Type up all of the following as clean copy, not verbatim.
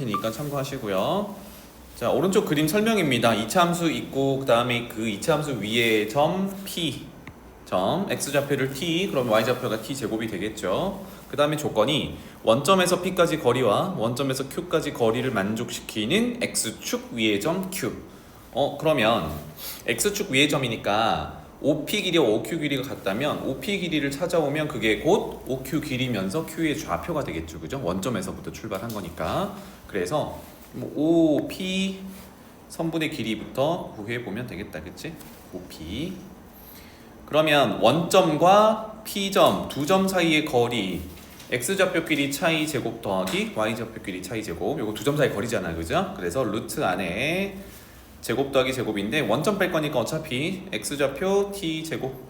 니까 참고하시고요. 자, 오른쪽 그림 설명입니다. 이차함수 있고 그 다음에 그 이차함수 위에 점 p 점 x좌표를 t 그럼 y좌표가 t 제곱이 되겠죠. 그 다음에 조건이 원점에서 p까지 거리와 원점에서 q까지 거리를 만족시키는 x축 위의 점 q. 그러면 x축 위의 점이니까 OP 길이와 OQ 길이가 같다면 OP 길이를 찾아오면 그게 곧 OQ 길이면서 Q의 좌표가 되겠죠. 그죠? 원점에서부터 출발한 거니까. 그래서 OP 선분의 길이부터 구해보면 되겠다. 그치? OP. 그러면 원점과 P점 두 점 사이의 거리 X좌표 길이 차이 제곱 더하기 Y좌표 길이 차이 제곱. 요거 두 점 사이 거리잖아. 그죠? 그래서 루트 안에 제곱 더하기 제곱인데 원점 뺄 거니까 어차피 x좌표 t 제곱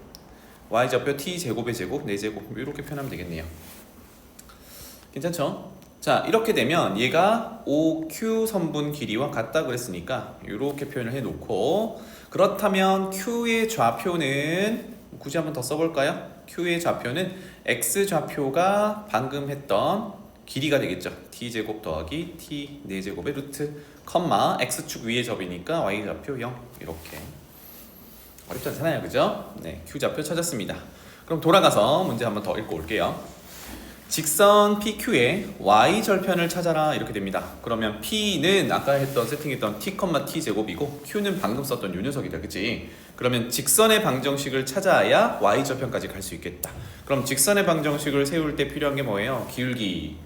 y좌표 t 제곱의 제곱 4제곱 이렇게 표현하면 되겠네요. 괜찮죠? 자, 이렇게 되면 얘가 OQ 선분 길이와 같다 그랬으니까 이렇게 표현을 해놓고, 그렇다면 Q의 좌표는 굳이 한번 더 써볼까요? Q의 좌표는 x좌표가 방금 했던 길이가 되겠죠. t제곱 더하기 t 4제곱의 루트 컴마 x축 위의 접이니까 y좌표 0 이렇게. 어렵지 않잖아요. 그죠? 네, q좌표 찾았습니다. 그럼 돌아가서 문제 한번 더 읽고 올게요. 직선 PQ의 y절편을 찾아라 이렇게 됩니다. 그러면 P는 아까 했던 세팅했던 t, t 제곱이고 Q는 방금 썼던 요 녀석이다. 그치? 그러면 직선의 방정식을 찾아야 y절편까지 갈 수 있겠다. 그럼 직선의 방정식을 세울 때 필요한 게 뭐예요? 기울기,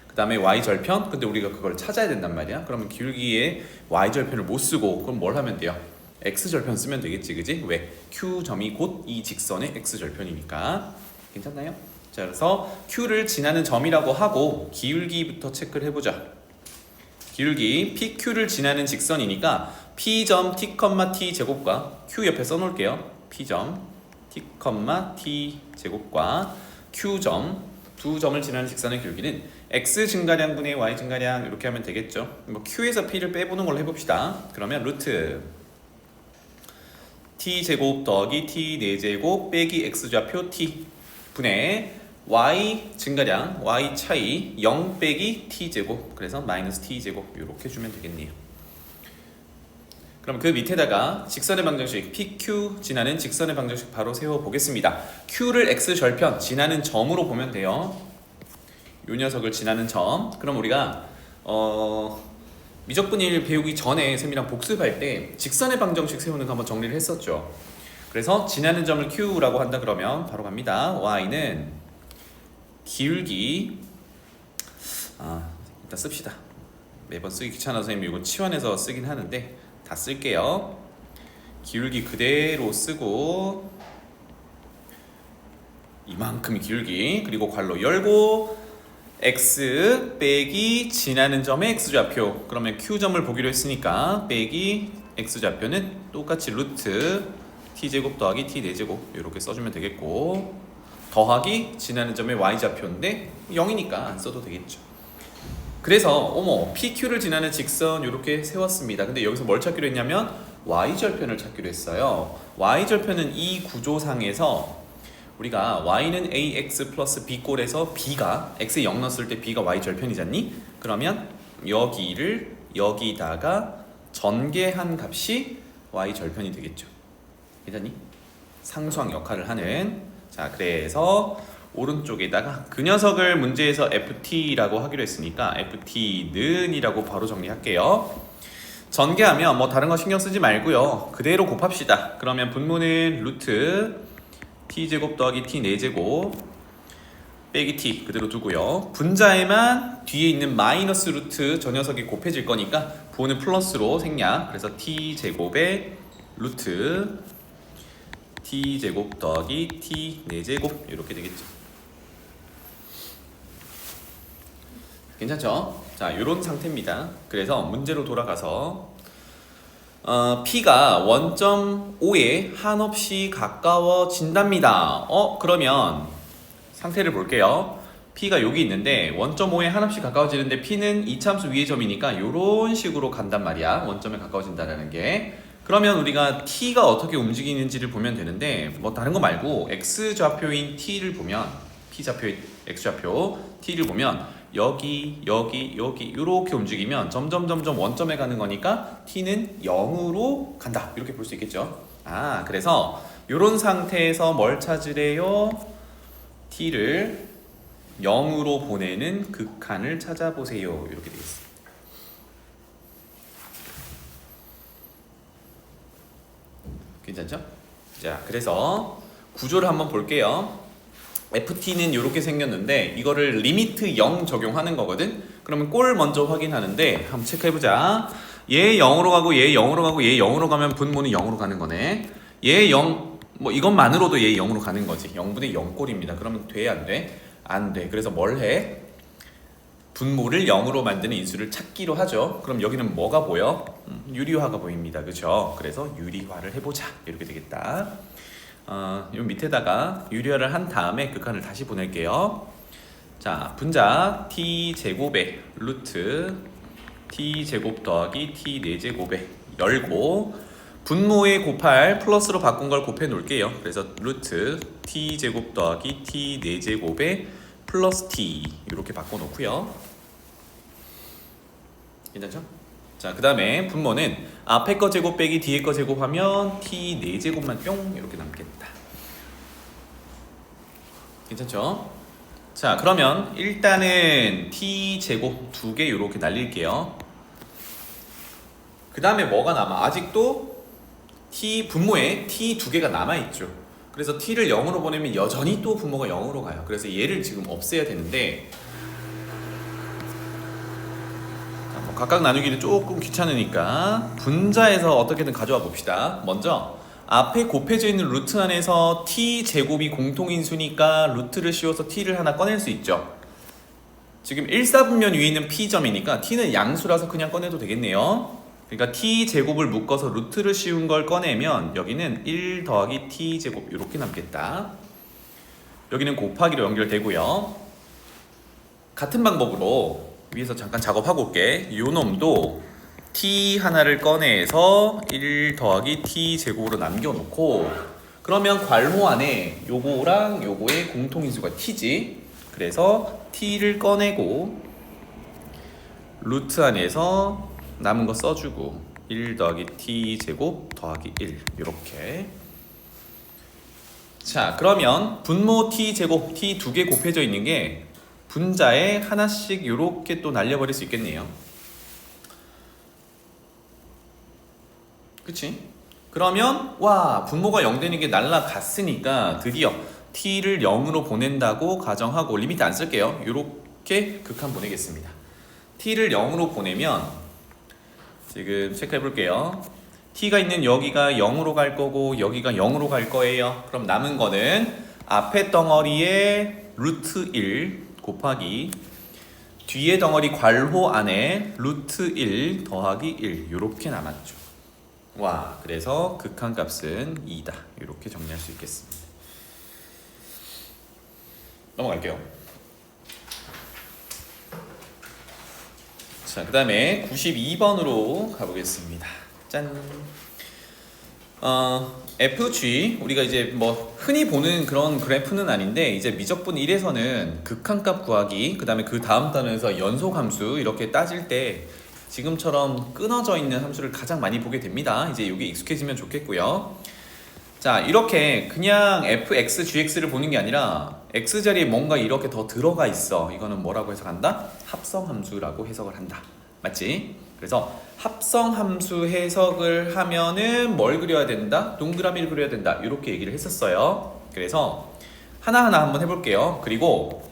그 다음에 y절편. 근데 우리가 그걸 찾아야 된단 말이야. 그러면 기울기에 y절편을 못 쓰고 그럼 뭘 하면 돼요? x절편 쓰면 되겠지. 그지? 왜? q점이 곧 이 직선의 x절편이니까. 괜찮나요? 자, 그래서 Q를 지나는 점이라고 하고 기울기부터 체크를 해보자. 기울기 PQ를 지나는 직선이니까 P점 T, T 제곱과 Q 옆에 써놓을게요. P점 T, T 제곱과 Q점 두 점을 지나는 직선의 기울기는 X 증가량분의 Y 증가량 이렇게 하면 되겠죠. 뭐 Q에서 P를 빼보는 걸로 해봅시다. 그러면 루트 T 제곱 더하기 T 4제곱 빼기 X좌표 T 분의 y 증가량 y 차이 0 빼기 t 제곱, 그래서 마이너스 t 제곱 이렇게 주면 되겠네요. 그럼 그 밑에다가 직선의 방정식 PQ 지나는 직선의 방정식 바로 세워보겠습니다. Q를 x절편 지나는 점으로 보면 돼요. 요 녀석을 지나는 점. 그럼 우리가 미적분일 배우기 전에 쌤이랑 복습할 때 직선의 방정식 세우는 거 한번 정리를 했었죠. 그래서 지나는 점을 Q라고 한다 그러면 바로 갑니다. y는 기울기, 일단 씁시다. 매번 쓰기 귀찮아서 선생님이 이거 치환해서 쓰긴 하는데 다 쓸게요. 기울기 그대로 쓰고 이만큼이 기울기, 그리고 괄호 열고 x 빼기 지나는 점의 x좌표. 그러면 q점을 보기로 했으니까 빼기 x좌표는 똑같이 루트 t제곱 더하기 t 4제곱 이렇게 써주면 되겠고, 더하기 지나는 점의 y좌표인데 0이니까 안 써도 되겠죠. 그래서 PQ를 지나는 직선 이렇게 세웠습니다. 근데 여기서 뭘 찾기로 했냐면 y절편을 찾기로 했어요. y절편은 이 구조상에서 우리가 y는 ax 플러스 b꼴에서 b가 x에 0 넣었을 때 b가 y절편이잖니? 그러면 여기를 여기다가 전개한 값이 y절편이 되겠죠. 괜찮니? 상수항 역할을 하는. 자, 그래서 오른쪽에다가 그 녀석을 문제에서 FT라고 하기로 했으니까 FT는 이라고 바로 정리할게요. 전개하면 뭐 다른 거 신경 쓰지 말고요. 그대로 곱합시다. 그러면 분모는 루트 T제곱 더하기 T 4제곱 빼기 T 그대로 두고요. 분자에만 뒤에 있는 마이너스 루트 저 녀석이 곱해질 거니까 부호는 플러스로 생략. 그래서 T제곱의 루트 t제곱 더하기 t 4제곱 이렇게 되겠죠. 괜찮죠? 자, 이런 상태입니다. 그래서 문제로 돌아가서 P가 원점 O에 한없이 가까워진답니다. 그러면 상태를 볼게요. P가 여기 있는데 원점 O에 한없이 가까워지는데 P는 이차함수 위의 점이니까 이런 식으로 간단 말이야. 원점에 가까워진다는 게. 그러면 우리가 t가 어떻게 움직이는지를 보면 되는데 뭐 다른 거 말고 x좌표인 t를 보면 p좌표인 x좌표 t를 보면 여기 이렇게 움직이면 점점 원점에 가는 거니까 t는 0으로 간다. 이렇게 볼 수 있겠죠. 그래서 이런 상태에서 뭘 찾으래요? t를 0으로 보내는 극한을 찾아보세요. 이렇게 되겠습니다. 괜찮죠? 자, 그래서 구조를 한번 볼게요. ft는 이렇게 생겼는데 이거를 리미트 0 적용하는 거거든. 그러면 꼴 먼저 확인하는데 한번 체크해보자. 얘 0으로 가고 얘 0으로 가고 얘 0으로 가면 분모는 0으로 가는 거네. 얘 0, 뭐 이것만으로도 얘 0으로 가는 거지. 0분의 0 꼴입니다. 그러면 돼? 안 돼? 안 돼. 그래서 뭘 해? 분모를 0으로 만드는 인수를 찾기로 하죠. 그럼 여기는 뭐가 보여? 유리화가 보입니다. 그렇죠? 그래서 유리화를 해보자. 이렇게 되겠다. 요 밑에다가 유리화를 한 다음에 극한을 다시 보낼게요. 자, 분자 t제곱에 루트 t제곱 더하기 t 4제곱에 열고 분모에 곱할 플러스로 바꾼 걸 곱해 놓을게요. 그래서 루트 t제곱 더하기 t 4제곱에 플러스 t 이렇게 바꿔 놓고요. 괜찮죠? 자, 그 다음에 분모는 앞에 거 제곱 빼기 뒤에 거 제곱하면 t 4제곱만 뿅 이렇게 남겠다. 괜찮죠? 자, 그러면 일단은 t 제곱 2개 이렇게 날릴게요. 그 다음에 뭐가 남아? 아직도 t 분모에 t 2개가 남아있죠. 그래서 t를 0으로 보내면 여전히 또 분모가 0으로 가요. 그래서 얘를 지금 없애야 되는데 각각 나누기는 조금 귀찮으니까 분자에서 어떻게든 가져와 봅시다. 먼저 앞에 곱해져 있는 루트 안에서 t제곱이 공통인수니까 루트를 씌워서 t를 하나 꺼낼 수 있죠. 지금 1사분면 위에 있는 p점이니까 t는 양수라서 그냥 꺼내도 되겠네요. 그러니까 t제곱을 묶어서 루트를 씌운 걸 꺼내면 여기는 1 더하기 t제곱 이렇게 남겠다. 여기는 곱하기로 연결되고요. 같은 방법으로 위에서 잠깐 작업하고 올게. 요 놈도 t 하나를 꺼내서 1 더하기 t제곱으로 남겨놓고 그러면 괄호 안에 요거랑 요거의 공통인수가 t지. 그래서 t를 꺼내고 루트 안에서 남은 거 써주고 1 더하기 t제곱 더하기 1 이렇게. 자, 그러면 분모 t제곱 t 2개 곱해져 있는 게 분자에 하나씩 이렇게 또 날려버릴 수 있겠네요. 그치? 그러면 와, 분모가 0 되는 게 날라갔으니까 드디어 t를 0으로 보낸다고 가정하고 리미트 안 쓸게요. 이렇게 극한 보내겠습니다. t를 0으로 보내면 지금 체크해 볼게요. t가 있는 여기가 0으로 갈 거고 여기가 0으로 갈 거예요. 그럼 남은 거는 앞에 덩어리에 루트 1 곱하기 뒤에 덩어리 괄호 안에 루트 1 더하기 1 이렇게 남았죠. 와, 그래서 극한값은 2다. 이렇게 정리할 수 있겠습니다. 넘어갈게요. 자, 그 다음에 92번으로 가보겠습니다. 짠. FG 우리가 이제 뭐 흔히 보는 그런 그래프는 아닌데 이제 미적분 1에서는 극한값 구하기 그 다음에 그 다음 단원에서 연속함수 이렇게 따질 때 지금처럼 끊어져 있는 함수를 가장 많이 보게 됩니다. 이제 여기 익숙해지면 좋겠고요. 자, 이렇게 그냥 fx, gx를 보는 게 아니라 x 자리에 뭔가 이렇게 더 들어가 있어. 이거는 뭐라고 해석한다? 합성함수라고 해석을 한다. 맞지? 그래서 합성함수 해석을 하면은 뭘 그려야 된다? 동그라미를 그려야 된다. 이렇게 얘기를 했었어요. 그래서 하나하나 한번 해볼게요. 그리고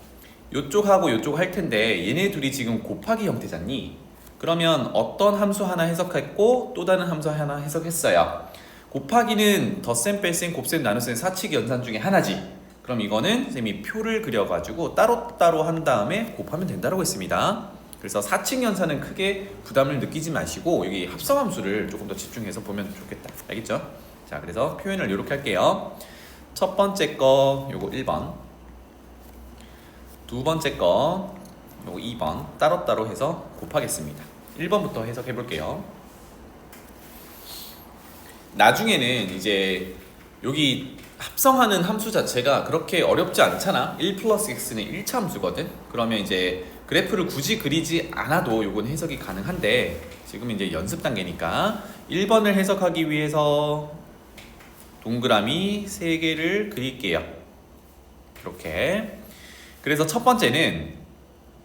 요쪽하고 요쪽 할 텐데 얘네 둘이 지금 곱하기 형태잖니? 그러면 어떤 함수 하나 해석했고 또 다른 함수 하나 해석했어요. 곱하기는 덧셈, 뺄셈, 곱셈, 나눗셈, 사칙, 연산 중에 하나지. 그럼 이거는 선생님이 표를 그려가지고 따로따로 한 다음에 곱하면 된다고 했습니다. 그래서 사칙 연산은 크게 부담을 느끼지 마시고 여기 합성함수를 조금 더 집중해서 보면 좋겠다. 알겠죠? 자, 그래서 표현을 이렇게 할게요. 첫 번째 거 요거 1번, 두 번째 거 요거 2번 따로따로 해서 곱하겠습니다. 1번부터 해석해 볼게요. 나중에는 이제 여기 합성하는 함수 자체가 그렇게 어렵지 않잖아. 1 플러스 x는 1차 함수거든. 그러면 이제 그래프를 굳이 그리지 않아도 요건 해석이 가능한데 지금 이제 연습 단계니까 1번을 해석하기 위해서 동그라미 3개를 그릴게요. 이렇게. 그래서 첫 번째는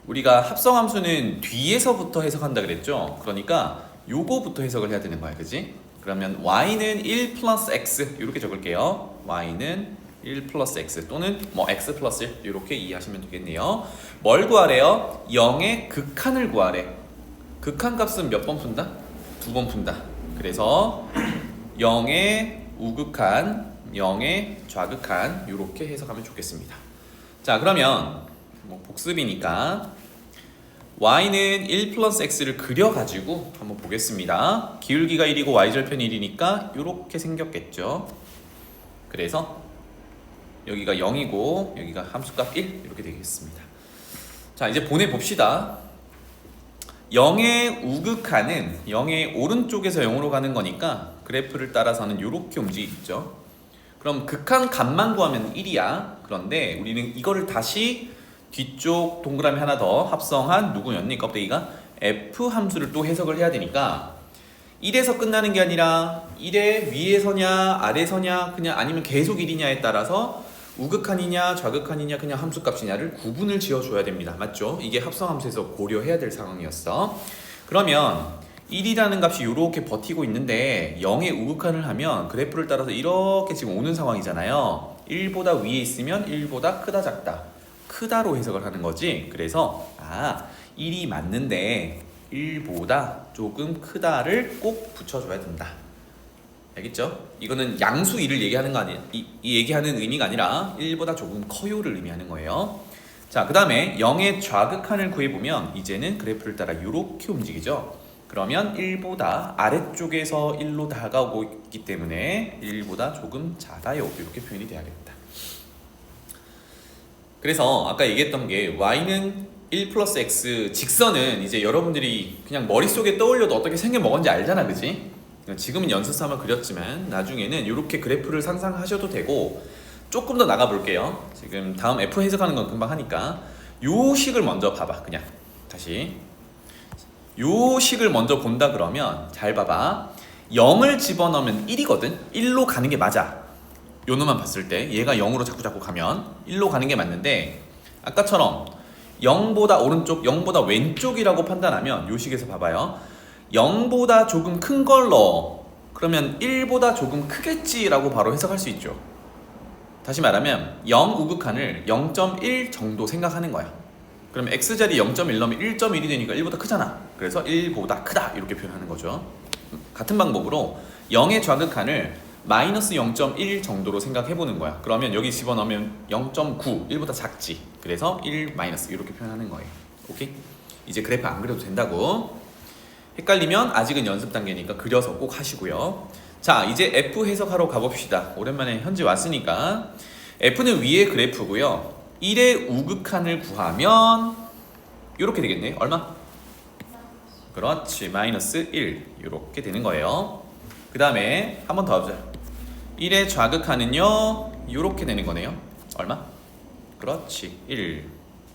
우리가 합성함수는 뒤에서부터 해석한다 그랬죠. 그러니까 요거부터 해석을 해야 되는 거야, 그지? 그러면 y는 1 플러스 x 이렇게 적을게요. y는 1 플러스 x 또는 뭐 x 플러스 1 이렇게 이해하시면 되겠네요. 뭘 구하래요? 0의 극한을 구하래. 극한 값은 몇 번 푼다? 2번 푼다. 그래서 0의 우극한, 0의 좌극한 이렇게 해석하면 좋겠습니다. 자, 그러면 뭐 복습이니까 y는 1 플러스 x를 그려가지고 한번 보겠습니다. 기울기가 1이고 y절편이 1이니까 이렇게 생겼겠죠. 그래서 여기가 0이고 여기가 함수값 1 이렇게 되겠습니다. 자, 이제 보내봅시다. 0의 우극한은 0의 오른쪽에서 0으로 가는 거니까 그래프를 따라서는 이렇게 움직이겠죠. 그럼 극한 값만 구하면 1이야. 그런데 우리는 이거를 다시 뒤쪽 동그라미 하나 더 합성한 누구였니? 껍데기가 f 함수를 또 해석을 해야 되니까 1에서 끝나는 게 아니라 1의 위에서냐 아래서냐 그냥 아니면 계속 1이냐에 따라서 우극한이냐 좌극한이냐 그냥 함수값이냐를 구분을 지어줘야 됩니다. 맞죠? 이게 합성함수에서 고려해야 될 상황이었어. 그러면 1이라는 값이 이렇게 버티고 있는데 0의 우극한을 하면 그래프를 따라서 이렇게 지금 오는 상황이잖아요. 1보다 위에 있으면 1보다 크다 작다. 크다로 해석을 하는 거지. 그래서 1이 맞는데 1보다 조금 크다를 꼭 붙여줘야 된다. 알겠죠? 이거는 양수 1을 얘기하는 거 아니, 이 얘기하는 의미가 아니라 1보다 조금 커요를 의미하는 거예요. 자, 그 다음에 0의 좌극한을 구해보면 이제는 그래프를 따라 이렇게 움직이죠. 그러면 1보다 아래쪽에서 1로 다가오고 있기 때문에 1보다 조금 작아요. 이렇게 표현이 돼야겠다. 그래서 아까 얘기했던 게 y는 1 플러스 x 직선은 이제 여러분들이 그냥 머릿속에 떠올려도 어떻게 생겨먹었는지 알잖아, 그지? 지금은 연습 삼아 그렸지만 나중에는 이렇게 그래프를 상상하셔도 되고 조금 더 나가 볼게요. 지금 다음 f 해석하는 건 금방 하니까 요 식을 먼저 봐봐. 그냥 다시 요 식을 먼저 본다 그러면 잘 봐봐. 0을 집어넣으면 1이거든. 1로 가는 게 맞아. 요 놈만 봤을 때 얘가 0으로 자꾸 가면 1로 가는 게 맞는데 아까처럼 0보다 오른쪽, 0보다 왼쪽이라고 판단하면 요 식에서 봐봐요. 0보다 조금 큰 걸 넣어. 그러면 1보다 조금 크겠지라고 바로 해석할 수 있죠. 다시 말하면 0 우극한을 0.1 정도 생각하는 거야. 그럼 x자리 0.1 넣으면 1.1이 되니까 1보다 크잖아. 그래서 1보다 크다 이렇게 표현하는 거죠. 같은 방법으로 0의 좌극한을 마이너스 0.1 정도로 생각해보는 거야. 그러면 여기 집어넣으면 0.9, 1보다 작지. 그래서 1 마이너스 이렇게 표현하는 거예요. 오케이? 이제 그래프 안 그려도 된다고. 헷갈리면 아직은 연습 단계니까 그려서 꼭 하시고요. 자, 이제 F 해석하러 가봅시다. 오랜만에 현지 왔으니까. F는 위의 그래프고요. 1의 우극한을 구하면 이렇게 되겠네. 얼마? 그렇지. 마이너스 1 이렇게 되는 거예요. 그 다음에 한 번 더 보자. 1의 좌극한은요 이렇게 되는 거네요. 얼마? 그렇지. 1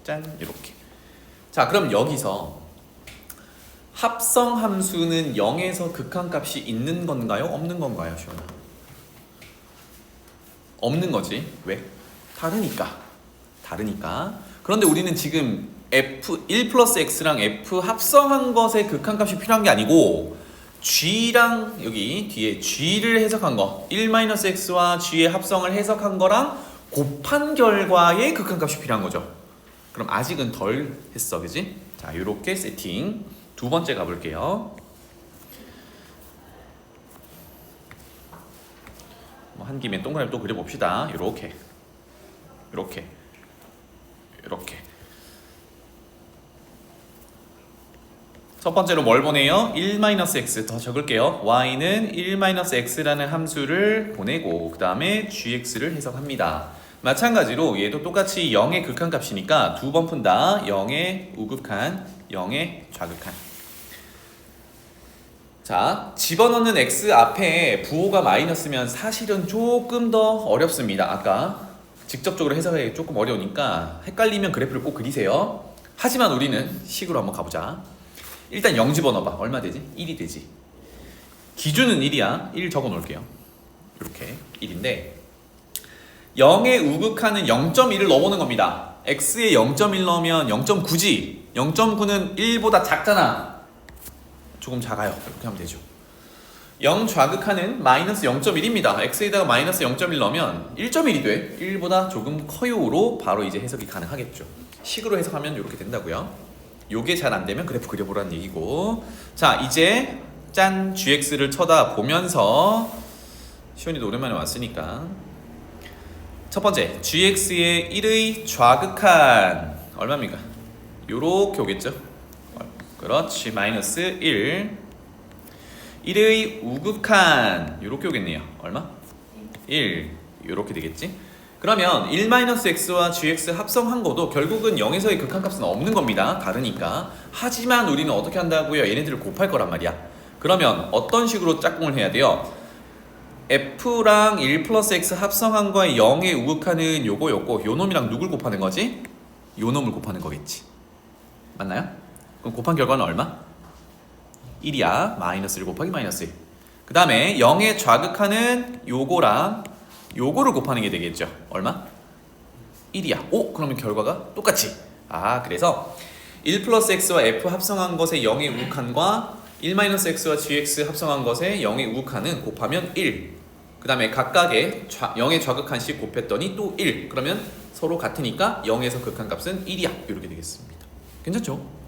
짠 이렇게. 자, 그럼 여기서 합성 함수는 0에서 극한값이 있는 건가요? 없는 건가요? 시원아? 없는 거지. 왜? 다르니까. 그런데 우리는 지금 f 1 플러스 x랑 f 합성한 것에 극한값이 필요한 게 아니고 g랑 여기 뒤에 g를 해석한 거 1-x와 g의 합성을 해석한 거랑 곱한 결과의 극한값이 필요한 거죠. 그럼 아직은 덜 했어, 그지? 자, 요렇게 세팅. 두 번째 가볼게요. 한 김에 동그라미 또 그려봅시다. 요렇게 첫 번째로 뭘 보내요? 1-x 더 적을게요. y는 1-x라는 함수를 보내고 그 다음에 gx를 해석합니다. 마찬가지로 얘도 똑같이 0의 극한값이니까 두 번 푼다. 0의 우극한, 0의 좌극한. 자, 집어넣는 x 앞에 부호가 마이너스면 사실은 조금 더 어렵습니다. 아까 직접적으로 해석하기 조금 어려우니까 헷갈리면 그래프를 꼭 그리세요. 하지만 우리는 식으로 한번 가보자. 일단 0 집어넣어봐. 얼마 되지? 1이 되지. 기준은 1이야. 1 적어 놓을게요. 이렇게 1인데 0의 우극하는 0.1을 넣어보는 겁니다. x에 0.1 넣으면 0.9지. 0.9는 1보다 작잖아. 조금 작아요. 이렇게 하면 되죠. 0 좌극하는 마이너스 0.1입니다. x에다가 마이너스 0.1 넣으면 1.1이 돼. 1보다 조금 커요로 바로 이제 해석이 가능하겠죠. 식으로 해석하면 이렇게 된다고요. 요게 잘 안되면 그래프 그려보라는 얘기고. 자, 이제 짠 gx를 쳐다보면서 시온이도 오랜만에 왔으니까 첫 번째 gx의 1의 좌극한 얼마입니까? 요렇게 오겠죠? 그렇지. 마이너스 1. 1의 우극한 요렇게 오겠네요. 얼마? 1. 요렇게 되겠지? 그러면 1-x와 gx 합성한 것도 결국은 0에서의 극한값은 없는 겁니다. 다르니까. 하지만 우리는 어떻게 한다고요? 얘네들을 곱할 거란 말이야. 그러면 어떤 식으로 짝꿍을 해야 돼요? f랑 1 플러스 x 합성한 거에 0의 우극하는 요거 요 놈이랑 누굴 곱하는 거지? 요 놈을 곱하는 거겠지. 맞나요? 그럼 곱한 결과는 얼마? 1이야. 마이너스 1 곱하기 마이너스 1. 그 다음에 0의 좌극하는 요거랑 요거를 곱하는 게 되겠죠. 얼마? 1이야. 오! 그러면 결과가 똑같지. 아, 그래서 1 플러스 x와 f 합성한 것의 0의 우극한과 1-x와 gx 합성한 것의 0의 우극한은 곱하면 1. 그 다음에 각각의 0의 좌극한씩 곱했더니 또 1. 그러면 서로 같으니까 0에서 극한값은 1이야. 이렇게 되겠습니다. 괜찮죠?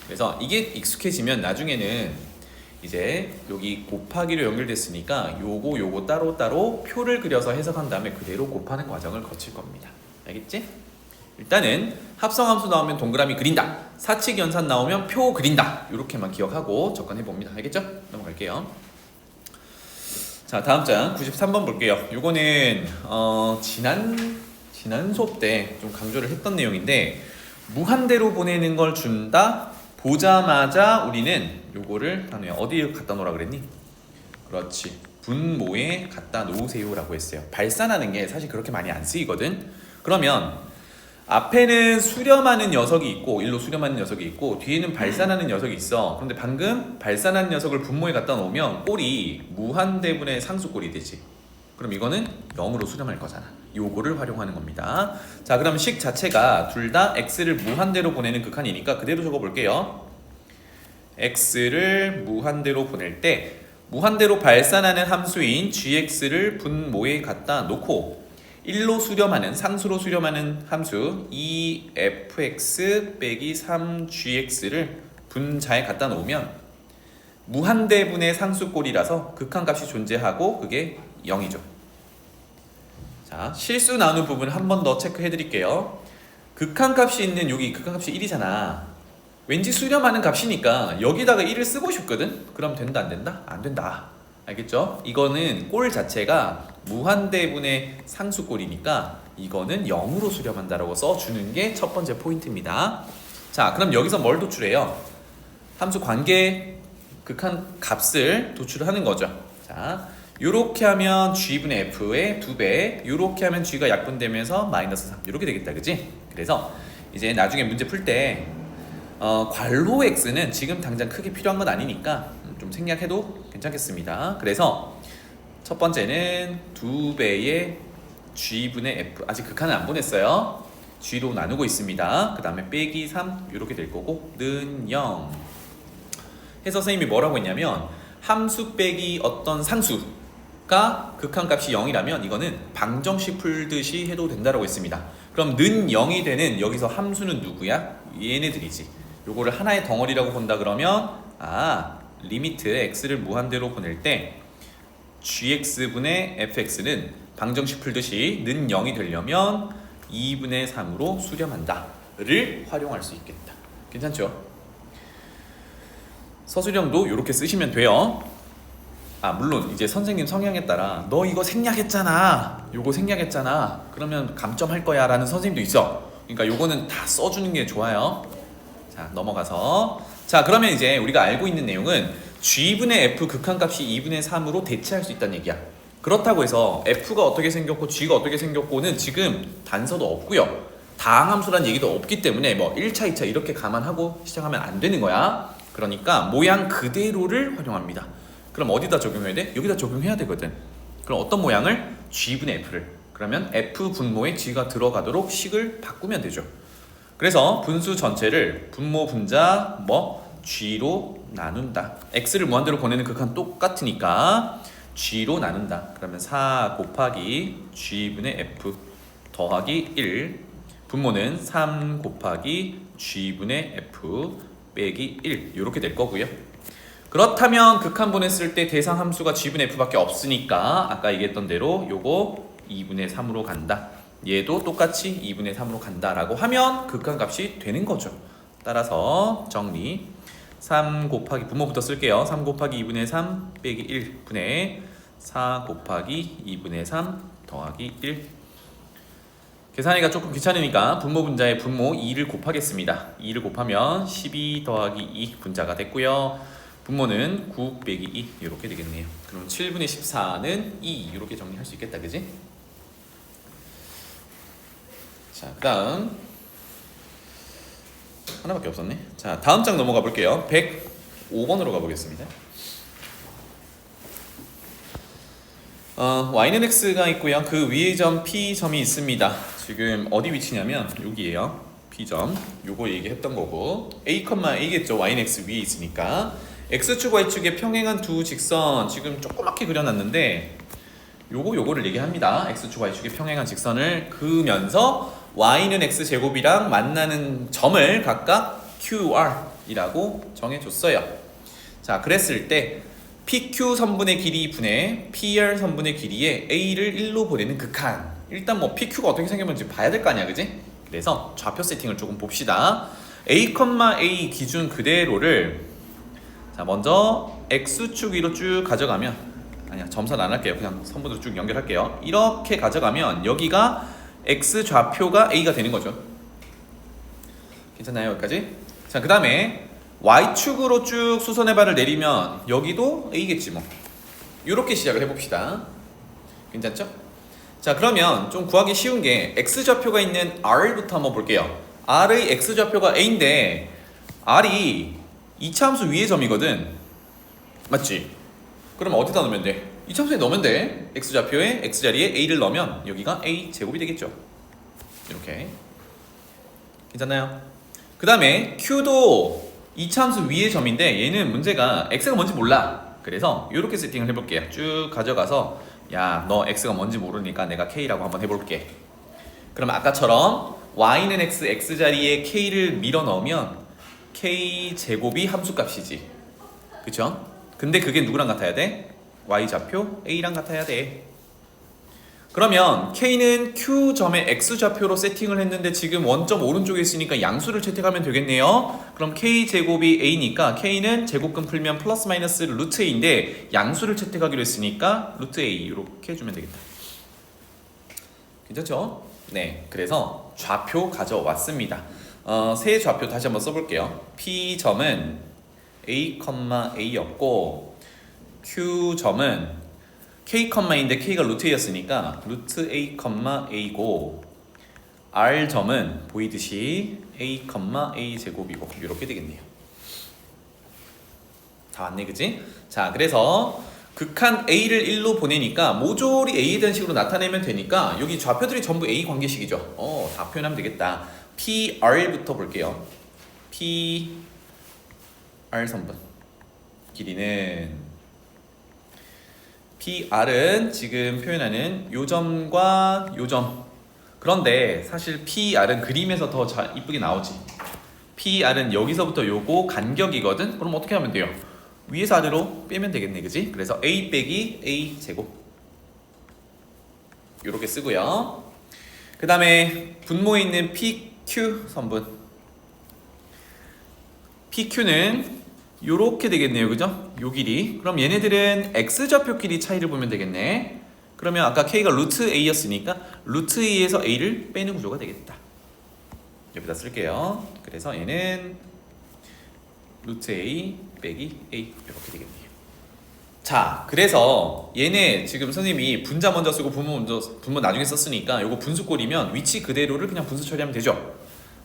그래서 이게 익숙해지면 나중에는 이제 여기 곱하기로 연결됐으니까 요거 따로따로 표를 그려서 해석한 다음에 그대로 곱하는 과정을 거칠 겁니다. 알겠지? 일단은 합성함수 나오면 동그라미 그린다. 사칙 연산 나오면 표 그린다. 이렇게만 기억하고 접근해 봅니다. 알겠죠? 넘어갈게요. 자, 다음 장 93번 볼게요. 요거는 지난 수업 때 좀 강조를 했던 내용인데 무한대로 보내는 걸 준다. 보자마자 우리는 요거를 어디에 갖다 놓으라 그랬니? 그렇지. 분모에 갖다 놓으세요 라고 했어요. 발산하는 게 사실 그렇게 많이 안 쓰이거든. 그러면 앞에는 수렴하는 녀석이 있고 일로 수렴하는 녀석이 있고 뒤에는 발산하는 녀석이 있어. 그런데 방금 발산하는 녀석을 분모에 갖다 놓으면 꼴이 무한대분의 상수꼴이 되지. 그럼 이거는 0으로 수렴할 거잖아. 요거를 활용하는 겁니다. 자, 그럼 식 자체가 둘 다 x를 무한대로 보내는 극한이니까 그대로 적어볼게요. x를 무한대로 보낼 때 무한대로 발산하는 함수인 gx를 분모에 갖다 놓고 1로 수렴하는 상수로 수렴하는 함수 2fx 빼기 3gx를 분자에 갖다 놓으면 무한대분의 상수꼴이라서 극한값이 존재하고 그게 0이죠. 자, 실수 나오는 부분을 한 번 더 체크해 드릴게요. 극한값이 있는 여기 극한값이 1이잖아. 왠지 수렴하는 값이니까 여기다가 1을 쓰고 싶거든? 그럼 된다 안 된다? 안 된다. 알겠죠? 이거는 꼴 자체가 무한대분의 상수꼴이니까 이거는 0으로 수렴한다라고 써주는 게 첫 번째 포인트입니다. 자, 그럼 여기서 뭘 도출해요? 함수 관계 극한 값을 도출하는 거죠. 자, 요렇게 하면 g분의 f의 2배, 요렇게 하면 g가 약분되면서 마이너스 3 이렇게 되겠다, 그지? 그래서 이제 나중에 문제 풀 때 괄호 x는 지금 당장 크게 필요한 건 아니니까 좀 생략해도 괜찮겠습니다. 그래서 첫 번째는 2배의 g분의 f, 아직 극한은 안 보냈어요. g로 나누고 있습니다. 그 다음에 빼기 3 이렇게 될 거고 는 0 해서 선생님이 뭐라고 했냐면 함수 빼기 어떤 상수가 극한값이 0이라면 이거는 방정식 풀듯이 해도 된다고 했습니다. 그럼 는 0이 되는 여기서 함수는 누구야? 얘네들이지. 요거를 하나의 덩어리라고 본다 그러면 리미트 x를 무한대로 보낼 때 gx분의 fx는 방정식 풀듯이 는 0이 되려면 2분의 3으로 수렴한다 를 활용할 수 있겠다. 괜찮죠? 서술형도 이렇게 쓰시면 돼요. 물론 이제 선생님 성향에 따라 너 이거 생략했잖아, 요거 생략했잖아, 그러면 감점할 거야 라는 선생님도 있어. 그러니까 요거는 다 써주는 게 좋아요. 자, 넘어가서 자, 그러면 이제 우리가 알고 있는 내용은 g분의 f 극한값이 2분의 3으로 대체할 수 있다는 얘기야. 그렇다고 해서 f가 어떻게 생겼고 g가 어떻게 생겼고는 지금 단서도 없고요. 다항함수란 얘기도 없기 때문에 뭐 1차, 2차 이렇게 감안하고 시작하면 안 되는 거야. 그러니까 모양 그대로를 활용합니다. 그럼 어디다 적용해야 돼? 여기다 적용해야 되거든. 그럼 어떤 모양을? G분의 F를. 그러면 F 분모에 G가 들어가도록 식을 바꾸면 되죠. 그래서 분수 전체를 분모 분자 뭐 G로 나눈다. X를 무한대로 보내는 극한 똑같으니까 G로 나눈다. 그러면 4 곱하기 G분의 F 더하기 1. 분모는 3 곱하기 G분의 F 빼기 1 이렇게 될 거고요. 그렇다면 극한분했을 때 대상 함수가 G분의 F밖에 없으니까 아까 얘기했던 대로 요거 2분의 3으로 간다. 얘도 똑같이 2분의 3으로 간다라고 하면 극한값이 되는 거죠. 따라서 정리 3 곱하기 분모부터 쓸게요. 3 곱하기 2분의 3 빼기 1분의 4 곱하기 2분의 3 더하기 1. 계산하기가 조금 귀찮으니까 분모 분자에 분모 2를 곱하겠습니다. 2를 곱하면 12 더하기 2 분자가 됐고요. 분모는 9 빼기 2 이렇게 되겠네요. 그럼 7분의 14는 2 이렇게 정리할 수 있겠다, 그지? 자, 그다음 하나밖에 없었네. 자, 다음 장 넘어가 볼게요. 105번으로 가보겠습니다. y는 x가 있고요. 그 위에 점 P점이 있습니다. 지금 어디 위치냐면 여기에요. P점. 요거 얘기했던 거고 a, a겠죠. y는 x 위에 있으니까 x축 y축의 평행한 두 직선 지금 조그맣게 그려놨는데 요거를 얘기합니다. x축 y축의 평행한 직선을 그으면서 y는 x 제곱이랑 만나는 점을 각각 QR이라고 정해줬어요. 자, 그랬을 때 PQ 선분의 길이 분의 PR 선분의 길이에 A를 1로 보내는 극한. 일단 뭐 PQ가 어떻게 생겼는지 봐야 될 거 아니야, 그지? 그래서 좌표 세팅을 조금 봅시다. A, A 기준 그대로를 자, 먼저 X축 위로 쭉 가져가면 아니야, 점선 안 할게요. 그냥 선분으로 쭉 연결할게요. 이렇게 가져가면 여기가 X 좌표가 A가 되는 거죠. 괜찮나요, 여기까지? 자, 그 다음에 Y축으로 쭉 수선의 발을 내리면 여기도 A겠지 뭐. 이렇게 시작을 해봅시다. 괜찮죠? 자, 그러면 좀 구하기 쉬운 게 X좌표가 있는 R부터 한번 볼게요. R의 X좌표가 A인데 R이 이차함수 위의 점이거든. 맞지? 그럼 어디다 넣으면 돼? 이차함수에 넣으면 돼. X좌표에 X자리에 A를 넣으면 여기가 A 제곱이 되겠죠. 이렇게. 괜찮나요? 그 다음에 Q도 이차함수 위의 점인데 얘는 문제가 x가 뭔지 몰라. 그래서 이렇게 세팅을 해볼게요. 쭉 가져가서 야, 너 x가 뭔지 모르니까 내가 k라고 한번 해볼게. 그럼 아까처럼 y는 x, x자리에 k를 밀어 넣으면 k 제곱이 함수값이지. 그쵸? 근데 그게 누구랑 같아야 돼? y좌표 a랑 같아야 돼. 그러면 K는 Q점의 X좌표로 세팅을 했는데 지금 원점 오른쪽에 있으니까 양수를 채택하면 되겠네요. 그럼 K제곱이 A니까 K는 제곱근 풀면 플러스 마이너스 루트 A인데 양수를 채택하기로 했으니까 루트 A 이렇게 해주면 되겠다. 괜찮죠? 네, 그래서 좌표 가져왔습니다. 세 좌표 다시 한번 써볼게요. P점은 A, A였고 Q점은 K, A인데 K가 루트 A였으니까 루트 A, A고 R점은 보이듯이 A, A 제곱이고 이렇게 되겠네요. 다 왔네, 그치? 자, 그래서 극한 A를 1로 보내니까 모조리 A에 대한 식으로 나타내면 되니까 여기 좌표들이 전부 A 관계식이죠. 다 표현하면 되겠다. PR부터 볼게요. PR 선분 길이는 PR은 지금 표현하는 요 점과 요 점. 그런데 사실 PR은 그림에서 더 잘 이쁘게 나오지. PR은 여기서부터 요거 간격이거든. 그럼 어떻게 하면 돼요? 위에서 아래로 빼면 되겠네, 그지? 그래서 A 빼기 A 제곱 요렇게 쓰고요. 그 다음에 분모에 있는 PQ 선분 PQ는 요렇게 되겠네요, 그죠? 요 길이. 그럼 얘네들은 X좌표 길이 차이를 보면 되겠네. 그러면 아까 K가 루트 A였으니까 루트 A에서 A를 빼는 구조가 되겠다. 여기다 쓸게요. 그래서 얘는 루트 A 빼기 A 이렇게 되겠네요. 자, 그래서 얘네 지금 선생님이 분자 먼저 쓰고 분모 나중에 썼으니까 요거 분수꼴이면 위치 그대로를 그냥 분수 처리하면 되죠.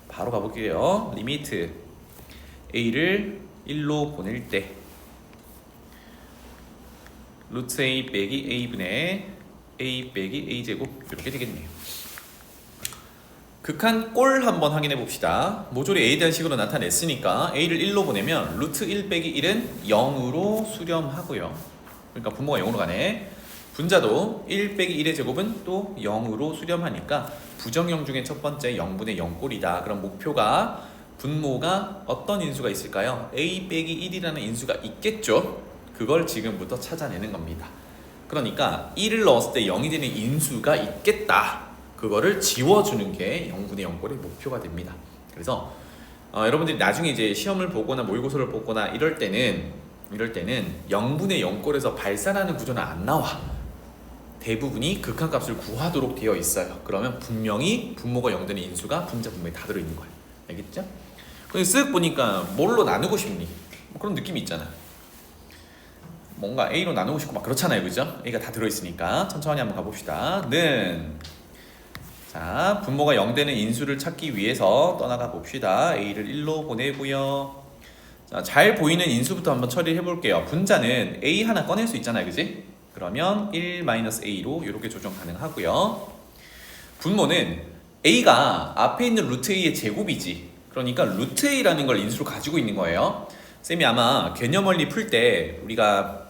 바로 가볼게요. 리미트 a를 1로 보낼 때 루트 a 빼기 a분의 a 빼기 a제곱 이렇게 되겠네요. 극한 꼴 한번 확인해 봅시다. 모조리 a에 대한 식으로 나타냈으니까 a를 1로 보내면 루트 1 빼기 1은 0으로 수렴하고요. 그러니까 분모가 0으로 가네. 분자도 1 빼기 1의 제곱은 또 0으로 수렴하니까 부정형 중에 첫 번째 0분의 0 꼴이다. 그럼 목표가 분모가 어떤 인수가 있을까요? a 빼기 1이라는 인수가 있겠죠. 그걸 지금부터 찾아내는 겁니다. 그러니까 1을 넣었을 때 0이 되는 인수가 있겠다. 그거를 지워주는 게 0분의 0꼴의 목표가 됩니다. 그래서 여러분들이 나중에 이제 시험을 보거나 모의고사를 보거나 이럴 때는 0분의 0꼴에서 발산하는 구조는 안 나와. 대부분이 극한값을 구하도록 되어 있어요. 그러면 분명히 분모가 0 되는 인수가 분자 분모에 다 들어있는 거예요. 알겠죠? 근데 쓱 보니까 뭘로 나누고 싶니? 뭐 그런 느낌이 있잖아. 뭔가 A로 나누고 싶고 막 그렇잖아요. 그죠? A가 다 들어있으니까 천천히 한번 가봅시다. 자, 분모가 0 되는 인수를 찾기 위해서 떠나가 봅시다. A를 1로 보내고요. 자, 잘 보이는 인수부터 한번 처리해 볼게요. 분자는 A 하나 꺼낼 수 있잖아요. 그지? 그러면 1-A로 이렇게 조정 가능하고요. 분모는 A가 앞에 있는 루트 A의 제곱이지. 그러니까 루트 A라는 걸 인수로 가지고 있는 거예요. 쌤이 아마 개념 원리 풀 때 우리가